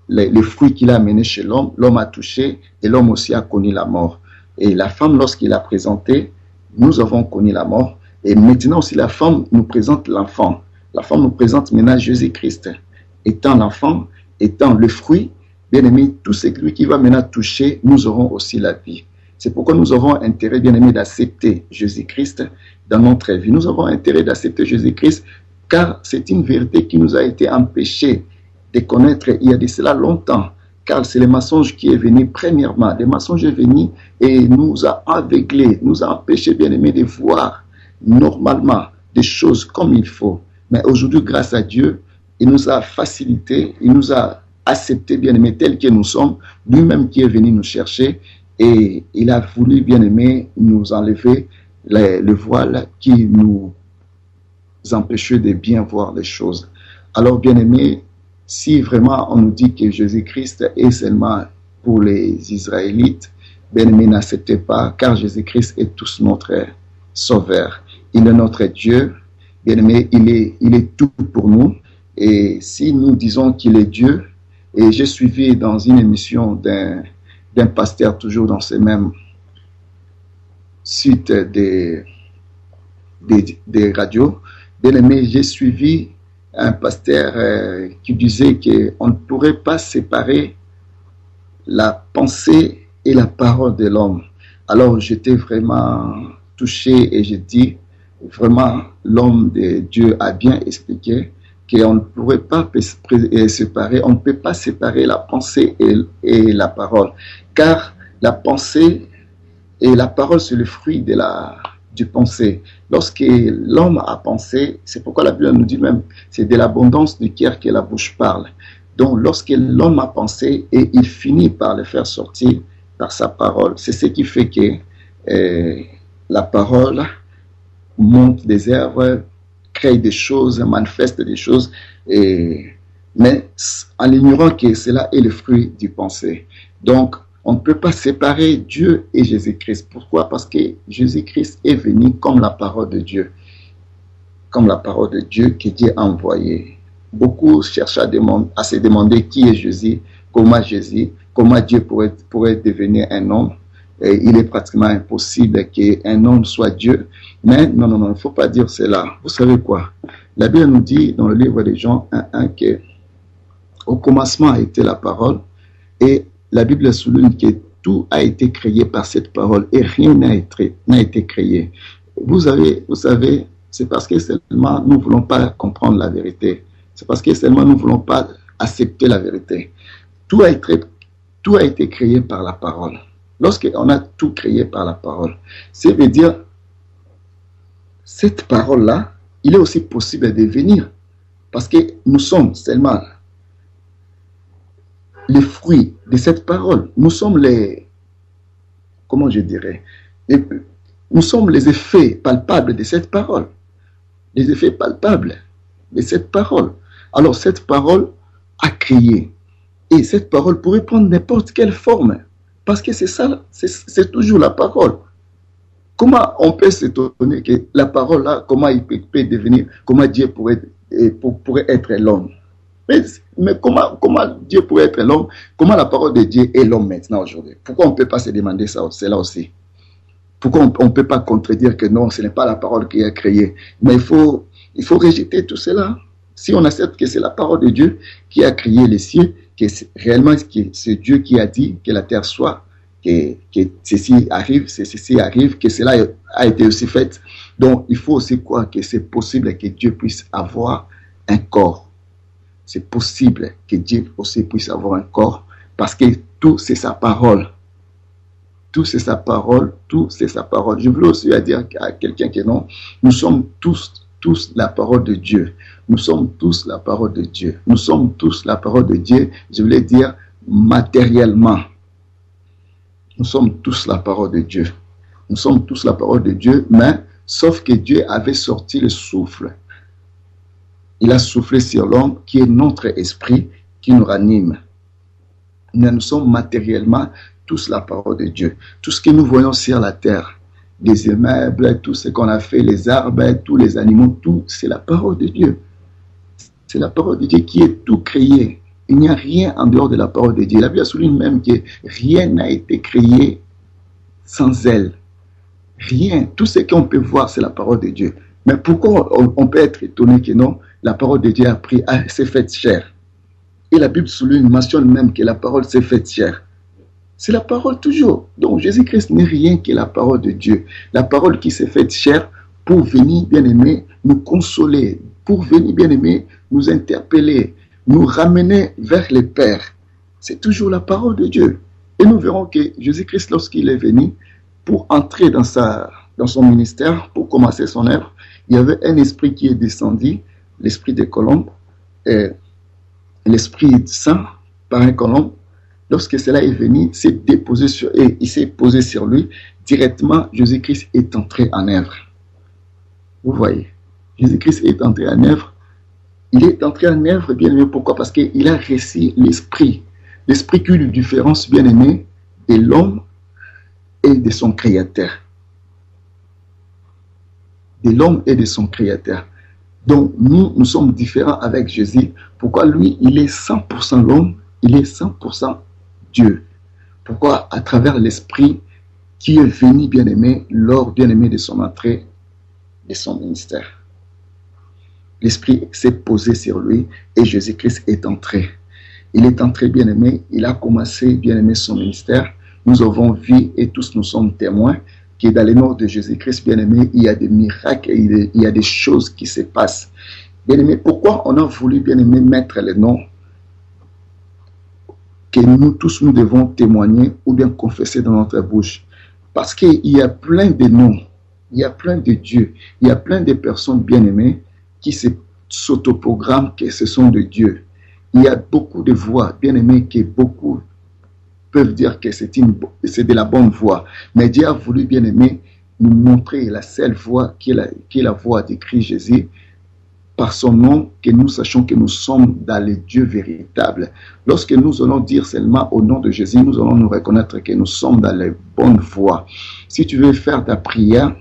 les fruits qu'il a amenés chez l'homme, l'homme a touché, et l'homme aussi a connu la mort. Et la femme, lorsqu'il a présenté, nous avons connu la mort, et maintenant aussi la femme nous présente l'enfant. La femme nous présente maintenant Jésus-Christ, étant l'enfant, étant le fruit. Bien aimé, tout ce qui va maintenant toucher, nous aurons aussi la vie. C'est pourquoi nous avons intérêt, bien aimé, d'accepter Jésus-Christ dans notre vie. Nous avons intérêt d'accepter Jésus-Christ car c'est une vérité qui nous a été empêchée de connaître il y a de cela longtemps. Car c'est le mensonge qui est venu premièrement. Le mensonge est venu et nous a aveuglés, nous a empêchés, bien aimé, de voir normalement des choses comme il faut. Mais aujourd'hui, grâce à Dieu, il nous a facilité, il nous a accepté, bien-aimé, tel que nous sommes, lui-même qui est venu nous chercher, et il a voulu, bien-aimé, nous enlever le voile qui nous empêchait de bien voir les choses. Alors, bien-aimé, si vraiment on nous dit que Jésus-Christ est seulement pour les Israélites, bien-aimé, n'acceptez pas, car Jésus-Christ est tous notre sauveur. Il est notre Dieu, bien-aimé, il est tout pour nous. Et si nous disons qu'il est Dieu, et j'ai suivi dans une émission d'un pasteur, toujours dans ces mêmes suites des radios, bien aimé, j'ai suivi un pasteur qui disait qu'on ne pourrait pas séparer la pensée et la parole de l'homme. Alors j'étais vraiment touché et j'ai dit, vraiment, l'homme de Dieu a bien expliqué qu'on ne pourrait pas séparer, on ne peut pas séparer la pensée et la parole. Car la pensée et la parole, c'est le fruit du pensée. Lorsque l'homme a pensé, c'est pourquoi la Bible nous dit même, c'est de l'abondance du cœur que la bouche parle. Donc, lorsque l'homme a pensé et il finit par le faire sortir par sa parole, c'est ce qui fait que la parole monte des herbes, crée des choses, manifeste des choses, mais en ignorant que cela est le fruit du pensée. Donc, on ne peut pas séparer Dieu et Jésus-Christ. Pourquoi? Parce que Jésus-Christ est venu comme la parole de Dieu. Comme la parole de Dieu que Dieu a envoyée. Beaucoup cherchent à se demander qui est Jésus, comment Dieu pourrait devenir un homme. Et il est pratiquement impossible qu'un homme soit Dieu. Mais non, il ne faut pas dire cela. Vous savez quoi? La Bible nous dit dans le livre de Jean 1.1 que Au commencement a été la parole, et la Bible souligne que tout a été créé par cette parole et rien n'a été créé. Vous savez, c'est parce que seulement nous ne voulons pas comprendre la vérité. C'est parce que seulement nous ne voulons pas accepter la vérité. Tout a été créé par la parole. Lorsqu'on a tout créé par la parole, ça veut dire, cette parole-là, il est aussi possible de venir. Parce que nous sommes seulement les fruits de cette parole. Nous sommes les, comment je dirais, nous sommes les effets palpables de cette parole. Les effets palpables de cette parole. Alors cette parole a créé. Et cette parole pourrait prendre n'importe quelle forme. Parce que c'est ça, c'est toujours la parole. Comment on peut s'étonner que la parole là, comment il peut devenir, comment Dieu pourrait être l'homme? Mais comment Dieu pourrait être l'homme? Comment la parole de Dieu est l'homme maintenant aujourd'hui? Pourquoi on ne peut pas se demander ça, cela aussi? Pourquoi on ne peut pas contredire que non, ce n'est pas la parole qui a créé? Mais il faut rejeter tout cela. Si on accepte que c'est la parole de Dieu qui a créé les cieux, que réellement c'est Dieu qui a dit que la terre soit, que ceci arrive, que cela a été aussi fait. Donc il faut aussi croire que c'est possible que Dieu puisse avoir un corps. C'est possible que Dieu aussi puisse avoir un corps parce que tout c'est sa parole. Tout c'est sa parole, tout c'est sa parole. Je voulais aussi dire à quelqu'un que non, nous sommes tous la parole de Dieu. Nous sommes tous la parole de Dieu. Nous sommes tous la parole de Dieu. Je voulais dire matériellement. Nous sommes tous la parole de Dieu. Nous sommes tous la parole de Dieu, mais sauf que Dieu avait sorti le souffle. Il a soufflé sur l'homme qui est notre esprit, qui nous ranime. Nous sommes matériellement tous la parole de Dieu. Tout ce que nous voyons sur la terre, les immeubles, tout ce qu'on a fait, les arbres, tous les animaux, tout, c'est la parole de Dieu. C'est la parole de Dieu qui est tout créé. Il n'y a rien en dehors de la parole de Dieu. La Bible souligne même que rien n'a été créé sans elle. Rien. Tout ce qu'on peut voir, c'est la parole de Dieu. Mais pourquoi on peut être étonné que non, la parole de Dieu s'est faite chair? Et la Bible souligne, mentionne même que la parole s'est faite chair. C'est la parole toujours. Donc Jésus-Christ n'est rien que la parole de Dieu. La parole qui s'est faite chair pour venir, bien-aimé, nous consoler, pour venir, bien-aimé, nous interpeller, nous ramener vers le Père. C'est toujours la parole de Dieu. Et nous verrons que Jésus-Christ, lorsqu'il est venu, pour entrer dans son ministère, pour commencer son œuvre, il y avait un esprit qui est descendu, l'esprit des colombes, l'esprit saint par un colombe. Lorsque cela est venu, il s'est posé sur lui. Directement, Jésus-Christ est entré en œuvre. Vous voyez, Jésus-Christ est entré en œuvre. Il est entré en œuvre, bien aimé. Pourquoi? Parce qu'il a reçu l'esprit. L'esprit qui est une différence, bien aimé, de l'homme et de son créateur. De l'homme et de son créateur. Donc, nous sommes différents avec Jésus. Pourquoi lui, il est 100% l'homme, il est 100% Dieu. Pourquoi? À travers l'esprit qui est venu, bien-aimé, lors, bien-aimé, de son entrée, de son ministère. L'esprit s'est posé sur lui et Jésus-Christ est entré. Il est entré, bien-aimé, il a commencé, bien-aimé, son ministère. Nous avons vu et tous nous sommes témoins que dans les morts de Jésus-Christ, bien-aimé, il y a des miracles, il y a des choses qui se passent. Bien-aimé, pourquoi on a voulu, bien-aimé, mettre les noms que nous tous nous devons témoigner ou bien confesser dans notre bouche? Parce qu'il y a plein de noms, il y a plein de dieux, il y a plein de personnes bien-aimées qui s'autoprogramment que ce sont de Dieu. Il y a beaucoup de voix bien-aimées que beaucoup peuvent dire que c'est de la bonne voix. Mais Dieu a voulu, bien-aimé, nous montrer la seule voix qui est la voix de Christ Jésus, par son nom, que nous sachions que nous sommes dans le Dieu véritable. Lorsque nous allons dire seulement au nom de Jésus, nous allons nous reconnaître que nous sommes dans les bonnes voies. Si tu veux faire ta prière,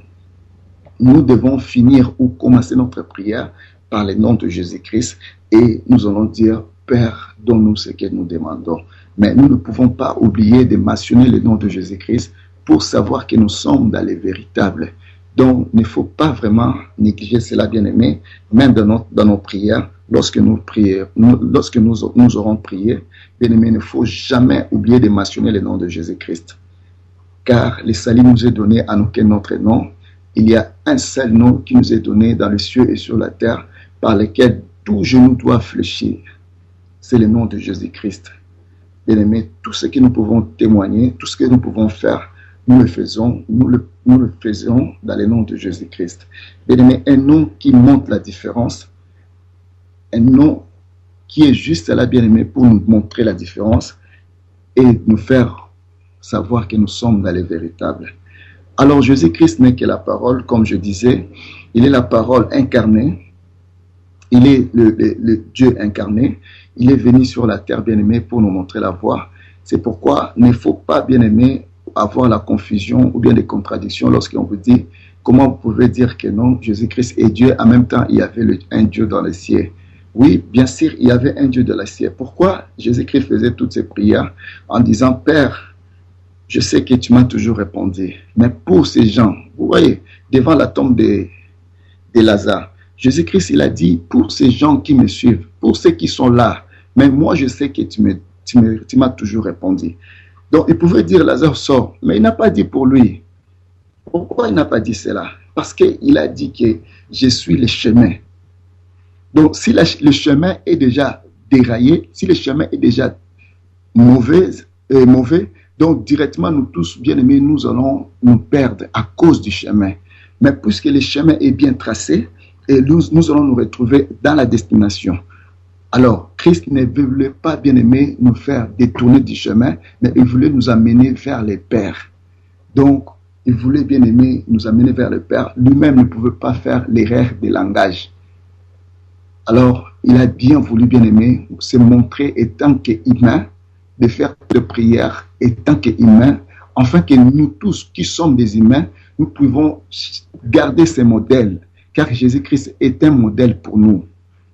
nous devons finir ou commencer notre prière par le nom de Jésus-Christ et nous allons dire, Père, donne-nous ce que nous demandons. Mais nous ne pouvons pas oublier de mentionner le nom de Jésus-Christ pour savoir que nous sommes dans les véritables. Donc, il ne faut pas vraiment négliger cela, bien-aimé. Même dans nos prières, lorsque nous prions, lorsque nous aurons prié, bien-aimés, il ne faut jamais oublier de mentionner le nom de Jésus-Christ. Car le salut nous est donné à aucun autre nom. Il y a un seul nom qui nous est donné dans les cieux et sur la terre, par lequel tout genou doit fléchir. C'est le nom de Jésus-Christ. Bien-aimés, tout ce que nous pouvons témoigner, tout ce que nous pouvons faire, nous le faisons dans le nom de Jésus-Christ. Bien-aimés, un nom qui montre la différence, un nom qui est juste là, bien-aimé, pour nous montrer la différence et nous faire savoir que nous sommes dans les véritables. Alors Jésus-Christ n'est que la parole, comme je disais, il est la parole incarnée, il est le Dieu incarné, il est venu sur la terre, bien-aimé, pour nous montrer la voie. C'est pourquoi il ne faut pas, bien-aimé, avoir la confusion ou bien des contradictions lorsqu'on vous dit comment vous pouvez dire que non, Jésus-Christ est Dieu, en même temps il y avait un Dieu dans les cieux. Oui, bien sûr, il y avait un Dieu dans les cieux. Pourquoi Jésus-Christ faisait toutes ces prières en disant, Père, je sais que tu m'as toujours répondu, mais pour ces gens, vous voyez, devant la tombe de Lazare, Jésus-Christ, il a dit, pour ces gens qui me suivent, pour ceux qui sont là, mais moi je sais que tu m'as toujours répondu. Donc il pouvait dire, Lazare sort, mais il n'a pas dit pour lui. Pourquoi il n'a pas dit cela? Parce qu'il a dit que je suis le chemin. Donc si le chemin est déjà déraillé, si le chemin est déjà mauvais, donc directement nous tous, bien aimés, nous allons nous perdre à cause du chemin. Mais puisque le chemin est bien tracé, et nous allons nous retrouver dans la destination. Alors, Christ ne voulait pas, bien aimé, nous faire détourner du chemin, mais il voulait nous amener vers le Père. Donc, il voulait, bien aimé, nous amener vers le Père. Lui-même ne pouvait pas faire l'erreur de langage. Alors, il a bien voulu, bien aimé, se montrer étant qu'humain, de faire de prières étant qu'humain, afin que nous tous qui sommes des humains, nous pouvons garder ces modèles, car Jésus-Christ est un modèle pour nous.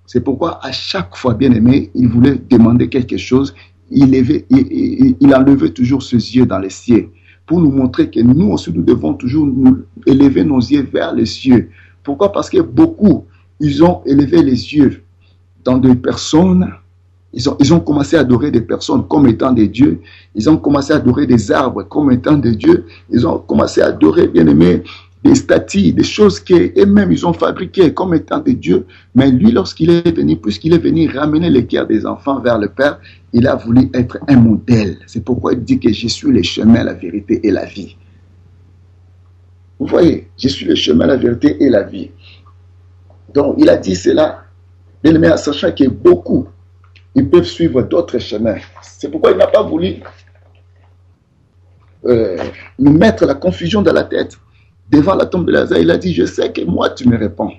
C'est pourquoi à chaque fois, bien aimé, il voulait demander quelque chose, il enlevait toujours ses yeux dans les cieux, pour nous montrer que nous aussi, nous devons toujours nous élever nos yeux vers les cieux. Pourquoi? Parce que beaucoup, ils ont élevé les yeux dans des personnes, ils ont commencé à adorer des personnes comme étant des dieux, ils ont commencé à adorer des arbres comme étant des dieux, ils ont commencé à adorer, bien aimé, des statues, des choses qu'eux-mêmes ils ont fabriquées comme étant des dieux. Mais lui, lorsqu'il est venu, puisqu'il est venu ramener les cœurs des enfants vers le Père, il a voulu être un modèle. C'est pourquoi il dit que je suis le chemin, la vérité et la vie. Vous voyez, je suis le chemin, la vérité et la vie. Donc, il a dit cela, bien aimé, en sachant que beaucoup, ils peuvent suivre d'autres chemins. C'est pourquoi il n'a pas voulu nous mettre la confusion dans la tête. Devant la tombe de Lazare, il a dit, je sais que moi, tu me réponds.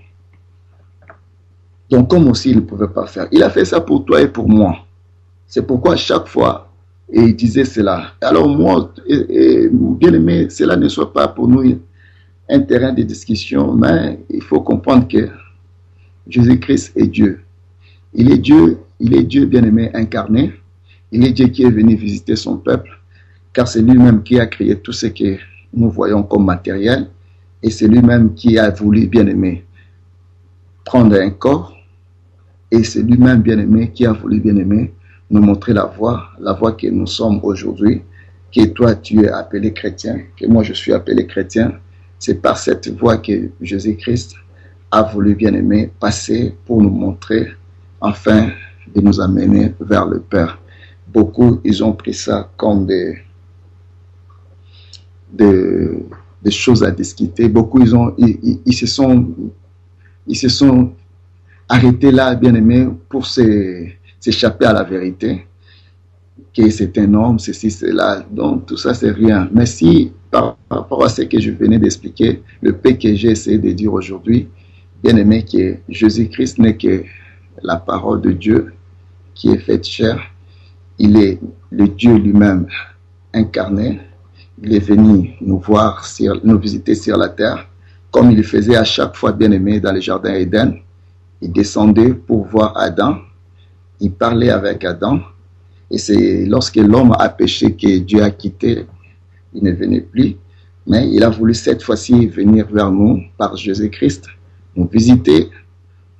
Donc, comme aussi, il ne pouvait pas faire. Il a fait ça pour toi et pour moi. C'est pourquoi à chaque fois, et il disait cela. Alors moi, bien aimé, cela ne soit pas pour nous un terrain de discussion, mais il faut comprendre que Jésus-Christ est Dieu. Il est Dieu bien aimé, incarné. Il est Dieu qui est venu visiter son peuple, car c'est lui-même qui a créé tout ce que nous voyons comme matériel. Et c'est lui-même qui a voulu, bien aimé, prendre un corps. Et c'est lui-même, bien aimé, qui a voulu, bien aimé, nous montrer la voie que nous sommes aujourd'hui, que toi tu es appelé chrétien, que moi je suis appelé chrétien. C'est par cette voie que Jésus-Christ a voulu, bien aimé, passer pour nous montrer, afin de nous amener vers le Père. Beaucoup, ils ont pris ça comme des choses à discuter. Beaucoup, ils se sont arrêtés là, bien aimé, pour s'échapper à la vérité, que c'est un homme, ceci, cela. Donc, tout ça, c'est rien. Mais si, par rapport à ce que je venais d'expliquer, le paix que j'ai essayé de dire aujourd'hui, bien aimé, que Jésus-Christ n'est que la parole de Dieu qui est faite chair. Il est le Dieu lui-même incarné. Il est venu nous voir, nous visiter sur la terre, comme il faisait à chaque fois, bien aimé, dans le jardin Éden. Il descendait pour voir Adam. Il parlait avec Adam. Et c'est lorsque l'homme a péché que Dieu a quitté. Il ne venait plus. Mais il a voulu cette fois-ci venir vers nous par Jésus-Christ, nous visiter,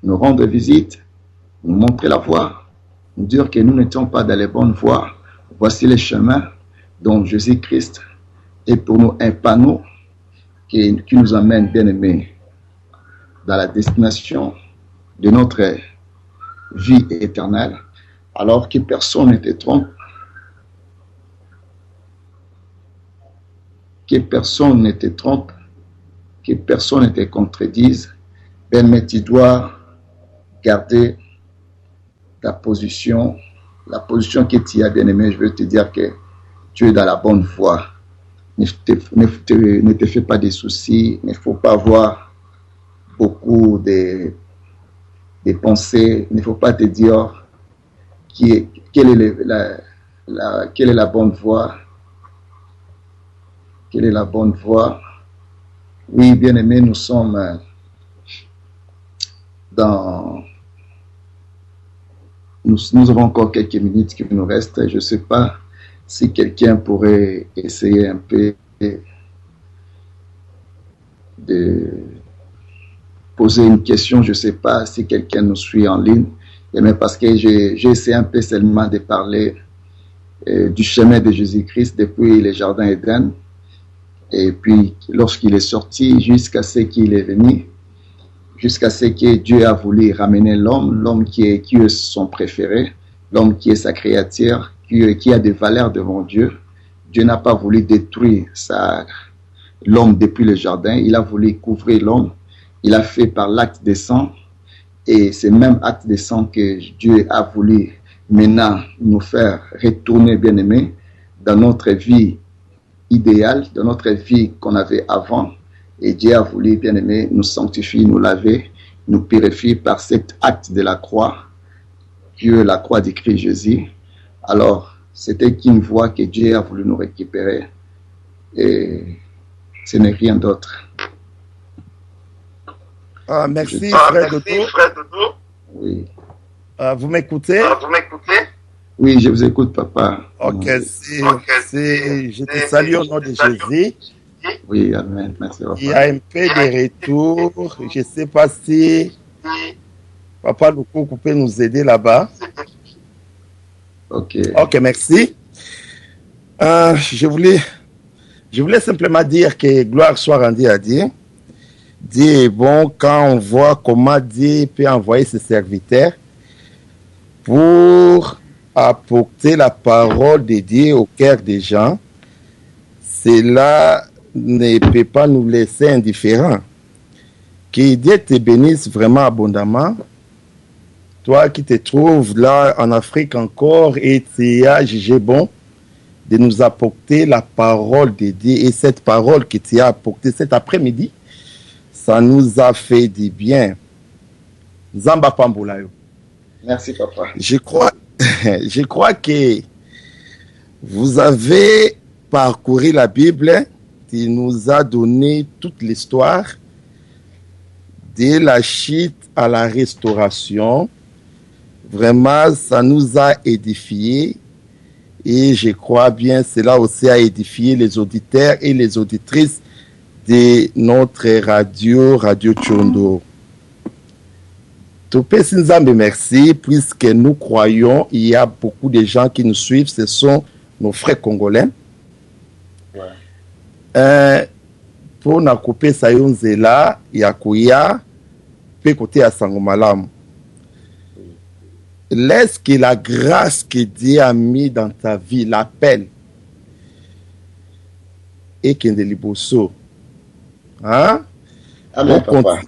nous rendre visite, nous montrer la voie, nous dire que nous n'étions pas dans les bonnes voies. Voici les chemins dont Jésus-Christ est pour nous un panneau qui nous amène, bien aimés, dans la destination de notre vie éternelle, alors que personne ne te trompe, que personne ne te trompe, que personne ne te contredise. Ben, mais tu dois garder ta position, la position que tu as, bien aimé. Je veux te dire que tu es dans la bonne voie. Ne te fais pas de soucis, il ne faut pas avoir beaucoup de pensées, il ne faut pas te dire quelle est la bonne voie. Quelle est la bonne voie? Oui, bien aimé, nous sommes dans... Nous avons encore quelques minutes qui nous restent. Je ne sais pas si quelqu'un pourrait essayer un peu de poser une question. Je ne sais pas si quelqu'un nous suit en ligne. Mais parce que j'ai essayé un peu seulement de parler du chemin de Jésus-Christ depuis le jardin Éden. Et puis, lorsqu'il est sorti, jusqu'à ce qu'il est venu, jusqu'à ce que Dieu a voulu ramener l'homme qui est son préféré, l'homme qui est sa créature, qui a des valeurs devant Dieu. Dieu n'a pas voulu détruire l'homme depuis le jardin, il a voulu couvrir l'homme, il a fait par l'acte de sang, et c'est même acte de sang que Dieu a voulu maintenant nous faire retourner, bien aimés, dans notre vie idéale, dans notre vie qu'on avait avant. Et Dieu a voulu, bien aimé, nous sanctifier, nous laver, nous purifier par cet acte de la croix, Dieu, la croix de Christ Jésus. Alors, c'était qu'une voie que Dieu a voulu nous récupérer. Et ce n'est rien d'autre. Ah, merci, frère Dodo. Oui. Vous m'écoutez? Oui, je vous écoute, papa. Ok, je te salue au nom de Jésus. Oui, amen. Merci, papa. Il y a un peu de retour. Je ne sais pas si Papa Loukou peut nous aider là-bas. Ok, merci. Je voulais simplement dire que gloire soit rendue à Dieu. Dieu est bon quand on voit comment Dieu peut envoyer ses serviteurs pour apporter la parole de Dieu au cœur des gens. Cela ne peut pas nous laisser indifférents. Que Dieu te bénisse vraiment abondamment. Toi qui te trouves là en Afrique encore et tu as jugé bon de nous apporter la parole de Dieu, et cette parole que tu as apportée cet après-midi, ça nous a fait du bien. Zamba Pambolayo. merci, papa. Je crois que vous avez parcouru la Bible, qui nous a donné toute l'histoire de la chute à la restauration. Vraiment, ça nous a édifiés, et je crois bien cela aussi a édifié les auditeurs et les auditrices de notre Radio Tchondo. Topé Sinzambe, merci, puisque nous croyons, il y a beaucoup de gens qui nous suivent, ce sont nos frères congolais. Pour na couper Sayonzela, Yakuya, pe côté à Sangomalam. Laisse que la grâce que Dieu a mis dans ta vie, l'appel, et qu'il y ait des liboso. Hein? Amen, papa.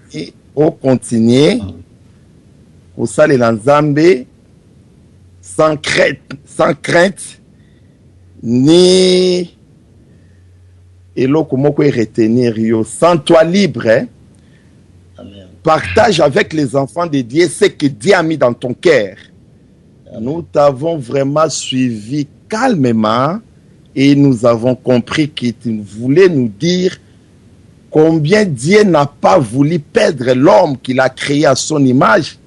On continue. Au salle l'Anzambe, sans crainte, ni et comment retenir yo, sans toi libre. Hein? Amen. Partage avec les enfants de Dieu ce que Dieu a mis dans ton cœur. Nous t'avons vraiment suivi calmement et nous avons compris que tu voulais nous dire combien Dieu n'a pas voulu perdre l'homme qu'il a créé à son image,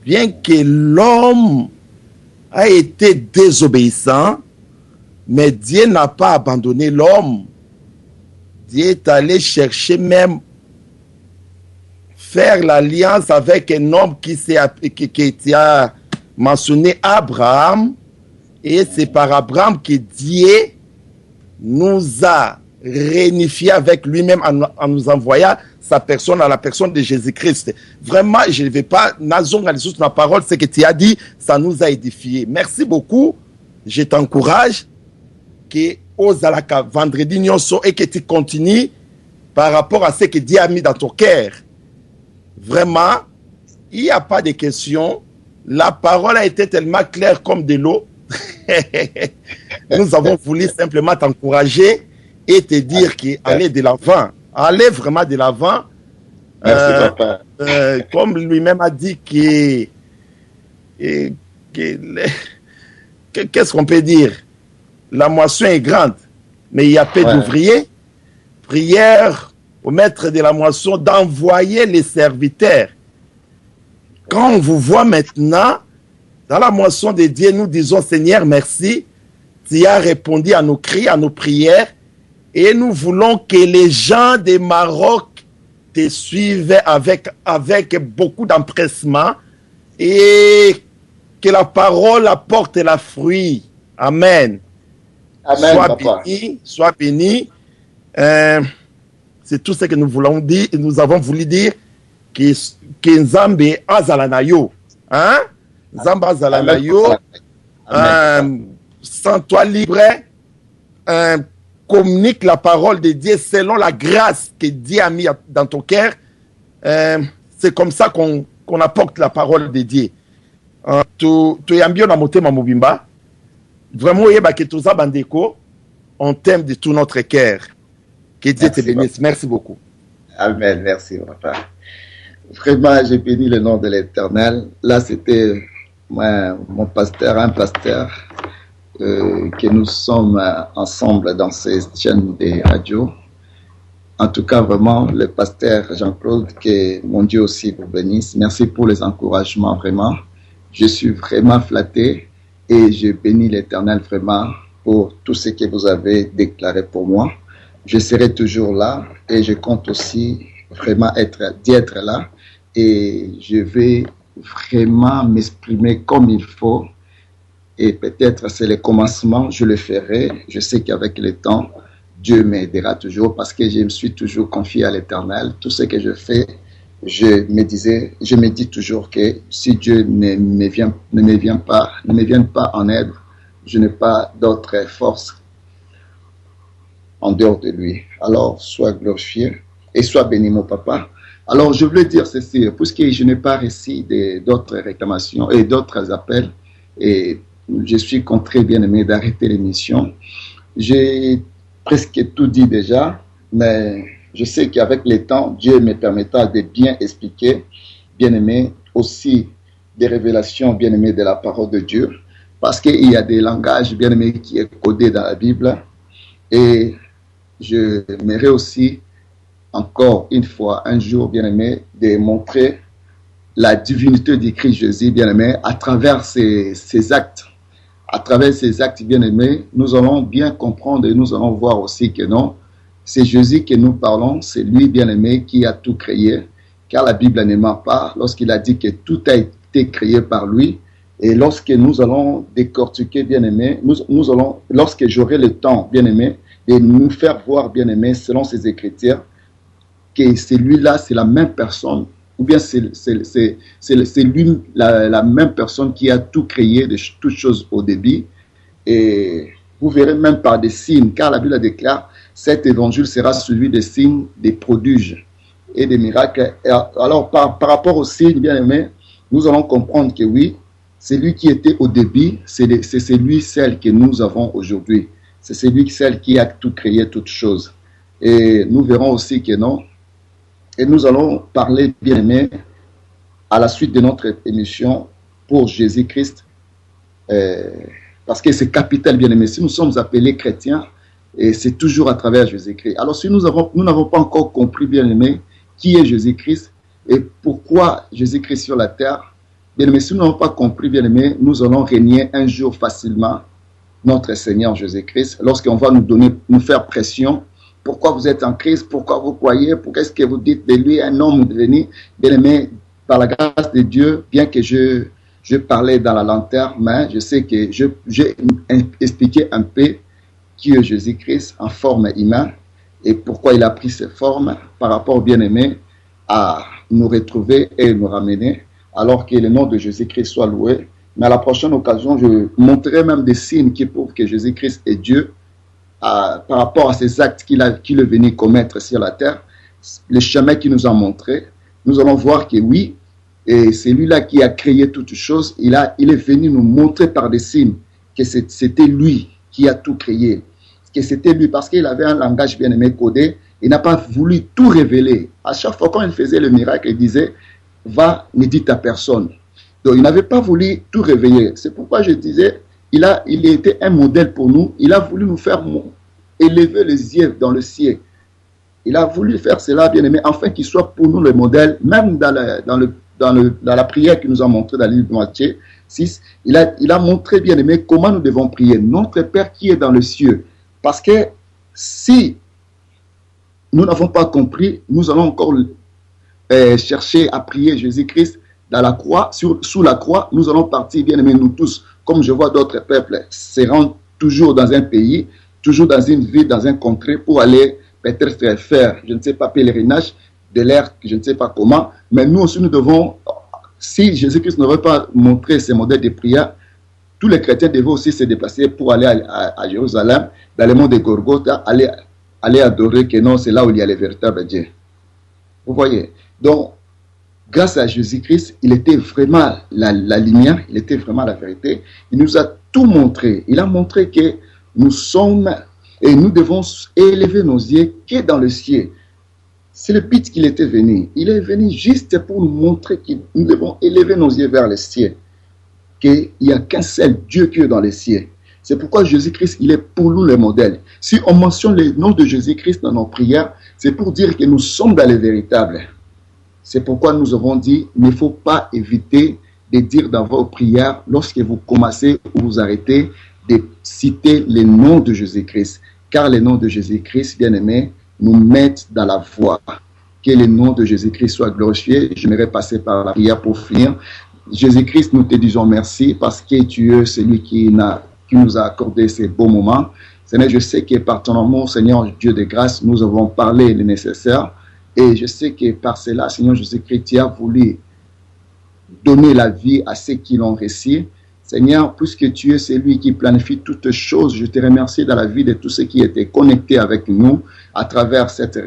bien que l'homme a été désobéissant, mais Dieu n'a pas abandonné l'homme. Dieu est allé chercher même faire l'alliance avec un homme qui a mentionné Abraham, et c'est par Abraham que Dieu nous a réunifiés avec lui-même en nous envoyant sa personne à la personne de Jésus-Christ. Vraiment, je ne vais pas nazonga les autres, la parole, ce que tu as dit, ça nous a édifiés. Merci beaucoup. Je t'encourage que Ozalaka vendredi nyonso et que tu continues par rapport à ce que Dieu a mis dans ton cœur. Vraiment, il n'y a pas de question. La parole a été tellement claire comme de l'eau. Nous avons voulu simplement t'encourager et te dire qu'aller de l'avant, aller vraiment de l'avant. Merci, papa. Comme lui-même a dit qu'est-ce qu'on peut dire? La moisson est grande, mais il y a peu d'ouvriers. Prière au maître de la moisson d'envoyer les serviteurs. Quand on vous voit maintenant dans la moisson de Dieu, nous disons Seigneur, merci. Tu as répondu à nos cris, à nos prières. Et nous voulons que les gens de Maroc te suivent avec beaucoup d'empressement et que la parole apporte la fruit. Amen. Amen, sois papa. béni, sois béni. C'est tout ce que nous voulons dire. Nous avons voulu dire que Nzambe azalanayo. Hein? Nzambe azalanayo. Sans toi libre. Communique la parole de Dieu selon la grâce que Dieu a mis dans ton cœur. C'est comme ça qu'on apporte la parole de Dieu. Tu es ambio na motema mobimba. Vraiment, on t'aime de tout notre cœur. Que Dieu te bénisse. Merci beaucoup. Amen. Merci, papa. Vraiment, j'ai béni le nom de l'Éternel. Là, c'était mon pasteur, un pasteur que nous sommes ensemble dans ces chaînes de radio. En tout cas, vraiment, le pasteur Jean-Claude, que mon Dieu aussi vous bénisse. Merci pour les encouragements, vraiment. Je suis vraiment flatté et je bénis l'Éternel vraiment pour tout ce que vous avez déclaré pour moi. Je serai toujours là et je compte aussi vraiment d'y être là et je vais vraiment m'exprimer comme il faut et peut-être c'est le commencement, je le ferai. Je sais qu'avec le temps, Dieu m'aidera toujours parce que je me suis toujours confié à l'Éternel. Tout ce que je fais, je me dis toujours que si Dieu ne me vient pas en aide, je n'ai pas d'autre force en dehors de lui. Alors, sois glorifié et sois béni, mon papa. Alors, je voulais dire ceci, puisque je n'ai pas reçu d'autres réclamations et d'autres appels, et je suis contraint, bien aimé, d'arrêter l'émission. J'ai presque tout dit déjà, mais je sais qu'avec le temps, Dieu me permettra de bien expliquer, bien aimé, aussi des révélations, bien aimé, de la parole de Dieu, parce qu'il y a des langages, bien aimé, qui est codé dans la Bible, et je m'aimerais aussi, encore une fois, un jour, bien aimé, de montrer la divinité du Christ Jésus, bien aimé, à travers ces actes. À travers ces actes, bien aimés, nous allons bien comprendre et nous allons voir aussi que non, c'est Jésus que nous parlons, c'est lui, bien aimé, qui a tout créé, car la Bible ne ment pas lorsqu'il a dit que tout a été créé par lui. Et lorsque nous allons décortiquer, bien aimé, nous allons, lorsque j'aurai le temps, bien aimé, de nous faire voir, bien aimé, selon ses Écritures, que celui-là, c'est la même personne, ou bien c'est lui, la même personne qui a tout créé, de toutes choses au début. Et vous verrez même par des signes, car la Bible déclare, cet évangile sera celui des signes, des prodiges et des miracles. Et alors, par rapport aux signes, bien aimé, nous allons comprendre que oui, c'est lui qui était au début, c'est lui, celle que nous avons aujourd'hui. C'est celui, celle qui a tout créé, toutes choses. Et nous verrons aussi que non. Et nous allons parler, bien aimé, à la suite de notre émission pour Jésus-Christ, parce que c'est capital, bien aimé. Si nous sommes appelés chrétiens, et c'est toujours à travers Jésus-Christ. Alors si nous n'avons pas encore compris, bien aimé, qui est Jésus-Christ et pourquoi Jésus-Christ sur la terre, bien aimé, si nous n'avons pas compris, bien aimé, nous allons régner un jour facilement notre Seigneur Jésus-Christ, lorsqu'on va nous faire pression pourquoi vous êtes en crise, pourquoi vous croyez, pourquoi est-ce que vous dites de lui un homme devenu, bien aimé, par la grâce de Dieu, bien que je parlais dans la lanterne, mais je sais que j'ai expliqué un peu qui est Jésus-Christ en forme humaine et pourquoi il a pris ces formes par rapport, bien aimé, à nous retrouver et nous ramener, alors que le nom de Jésus-Christ soit loué. Mais à la prochaine occasion, je montrerai même des signes qui prouvent que Jésus-Christ est Dieu par rapport à ces actes qu'il est venu commettre sur la terre, le chemin qu'il nous a montré. Nous allons voir que oui, et c'est lui-là qui a créé toutes choses. Il est venu nous montrer par des signes que c'était lui qui a tout créé, que c'était lui, parce qu'il avait un langage bien aimé codé. Il n'a pas voulu tout révéler. À chaque fois quand il faisait le miracle, il disait, va, ne dites à personne. Donc il n'avait pas voulu tout révéler. C'est pourquoi je disais, il a été un modèle pour nous. Il a voulu nous faire élever les yeux dans le ciel. Il a voulu faire cela, bien aimé, afin qu'il soit pour nous le modèle, même dans la prière qu'il nous a montré dans le livre de Matthieu 6, il a montré, bien aimé, comment nous devons prier. Notre Père qui est dans le ciel. Parce que si nous n'avons pas compris, nous allons encore chercher à prier Jésus-Christ dans la croix, sous la croix. Nous allons partir, bien aimé, nous tous, comme je vois d'autres peuples, se rendre toujours dans un pays, toujours dans une ville, dans un contrée, pour aller peut-être faire, je ne sais pas, pèlerinage de l'air, je ne sais pas comment, mais nous aussi nous devons, si Jésus-Christ n'aurait pas montré ces modèles de prière, tous les chrétiens devaient aussi se déplacer pour aller à Jérusalem, dans le monde de Golgotha, aller adorer que non, c'est là où il y a le véritable Dieu. Vous voyez? Donc, grâce à Jésus-Christ, il était vraiment la lumière, il était vraiment la vérité. Il nous a tout montré. Il a montré que nous sommes et nous devons élever nos yeux que dans le ciel. C'est le but qu'il était venu. Il est venu juste pour nous montrer que nous devons élever nos yeux vers le ciel. Qu'il n'y a qu'un seul Dieu qui est dans le ciel. C'est pourquoi Jésus-Christ, il est pour nous le modèle. Si on mentionne le nom de Jésus-Christ dans nos prières, c'est pour dire que nous sommes dans le véritable. C'est pourquoi nous avons dit, il ne faut pas éviter de dire dans vos prières, lorsque vous commencez ou vous arrêtez, de citer le nom de Jésus-Christ. Car le nom de Jésus-Christ, bien aimé, nous met dans la voie. Que le nom de Jésus-Christ soit glorifié. J'aimerais passer par la prière pour finir. Jésus-Christ, nous te disons merci parce que tu es celui qui nous a accordé ces beaux moments. Seigneur, je sais que par ton amour, Seigneur, Dieu de grâce, nous avons parlé le nécessaire. Et je sais que par cela, Seigneur Jésus-Christ, tu as voulu donner la vie à ceux qui l'ont reçu. Seigneur, puisque tu es celui qui planifie toutes choses, je te remercie dans la vie de tous ceux qui étaient connectés avec nous à travers cette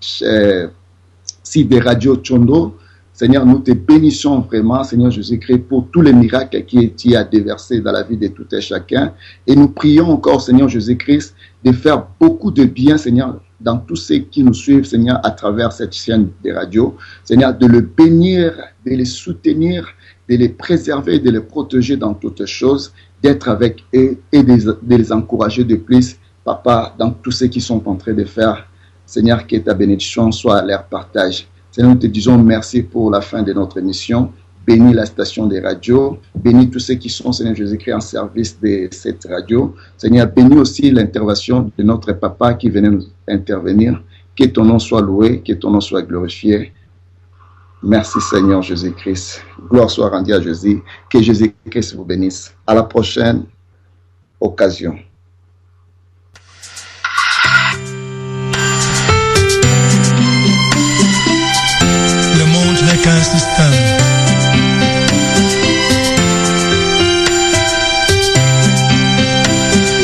site de Radio Tchondo. Seigneur, nous te bénissons vraiment, Seigneur Jésus-Christ, pour tous les miracles que tu as déversés dans la vie de tout et chacun. Et nous prions encore, Seigneur Jésus-Christ, de faire beaucoup de bien, Seigneur, dans tous ceux qui nous suivent, Seigneur, à travers cette chaîne de radio. Seigneur, de le bénir, de les soutenir, de les préserver, de les protéger dans toutes choses, d'être avec eux et de les encourager de plus, Papa, dans tous ceux qui sont en train de faire. Seigneur, que ta bénédiction soit à leur partage. Seigneur, nous te disons merci pour la fin de notre émission. Bénis la station des radios. Bénis tous ceux qui sont, Seigneur Jésus-Christ, en service de cette radio. Seigneur, bénis aussi l'intervention de notre papa qui venait nous intervenir. Que ton nom soit loué, que ton nom soit glorifié. Merci Seigneur Jésus-Christ. Gloire soit rendue à Jésus. Que Jésus-Christ vous bénisse. À la prochaine occasion. Le monde n'est qu'un système.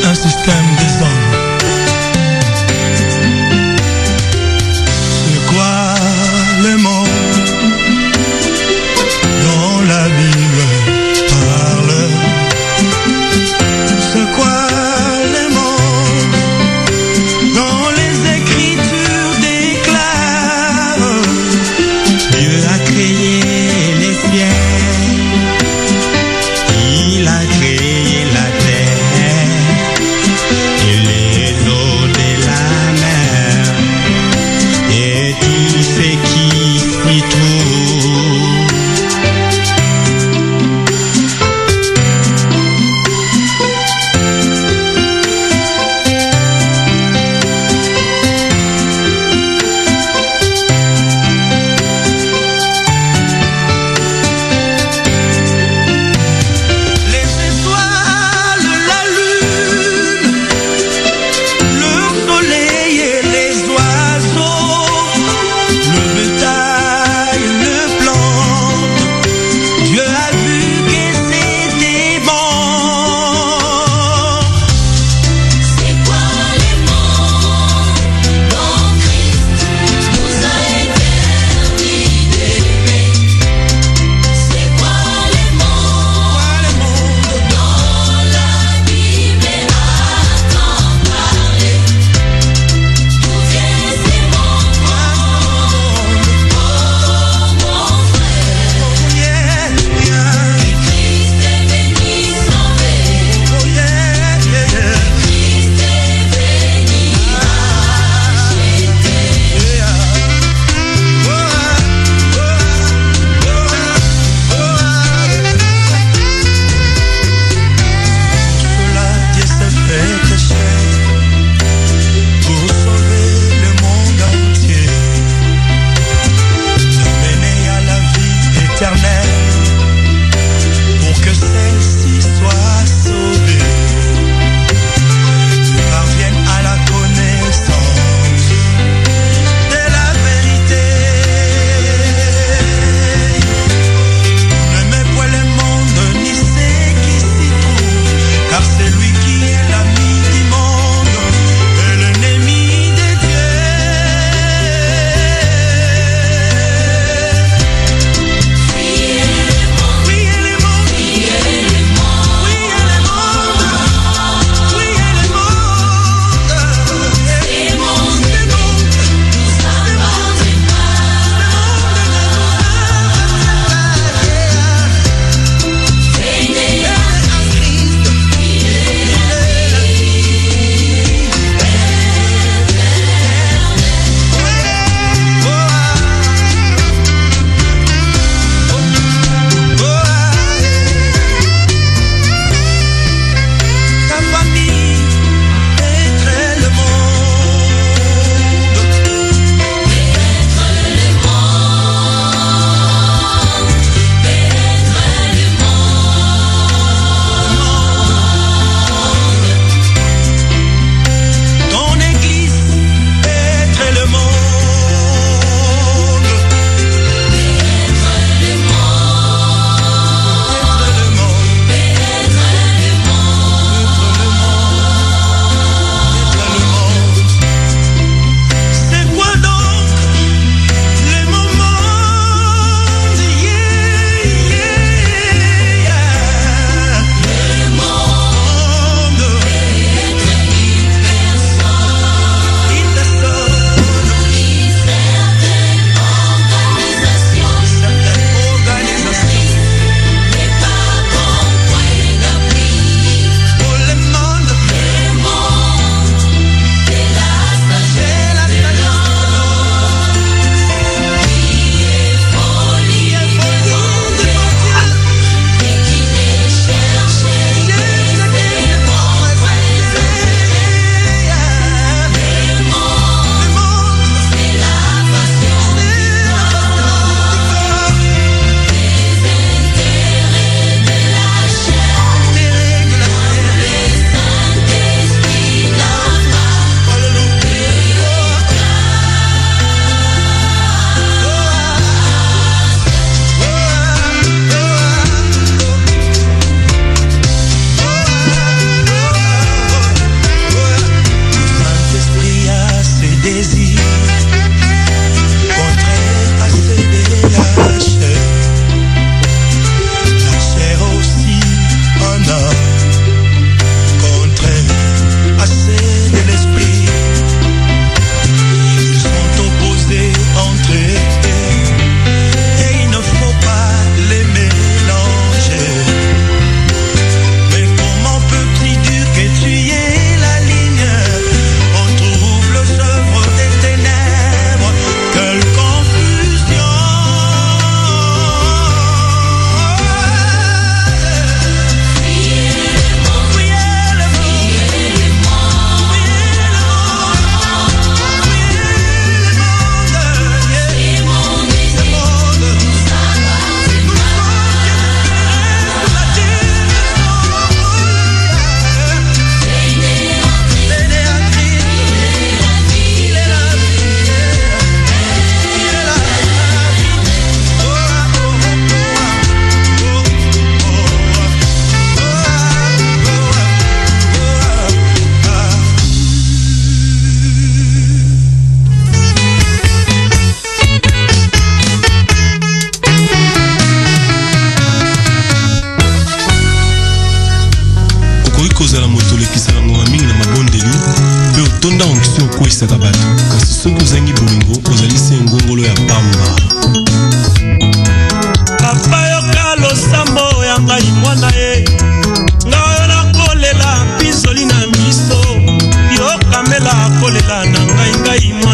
Un système des hommes. C'est quoi le monde dont la Bible parle? C'est quoi okoki kozala moto olekisaka ngonga mingi na mabondeli mpe otonda onction okweyisaka bato kasi soki ozangi bolingo ozali se ngongolo ya pamba. papa yoka losambo ya ngai mwana ye nga oyo nakolela mpinzoli na miso yokamela kolela na ngai mwana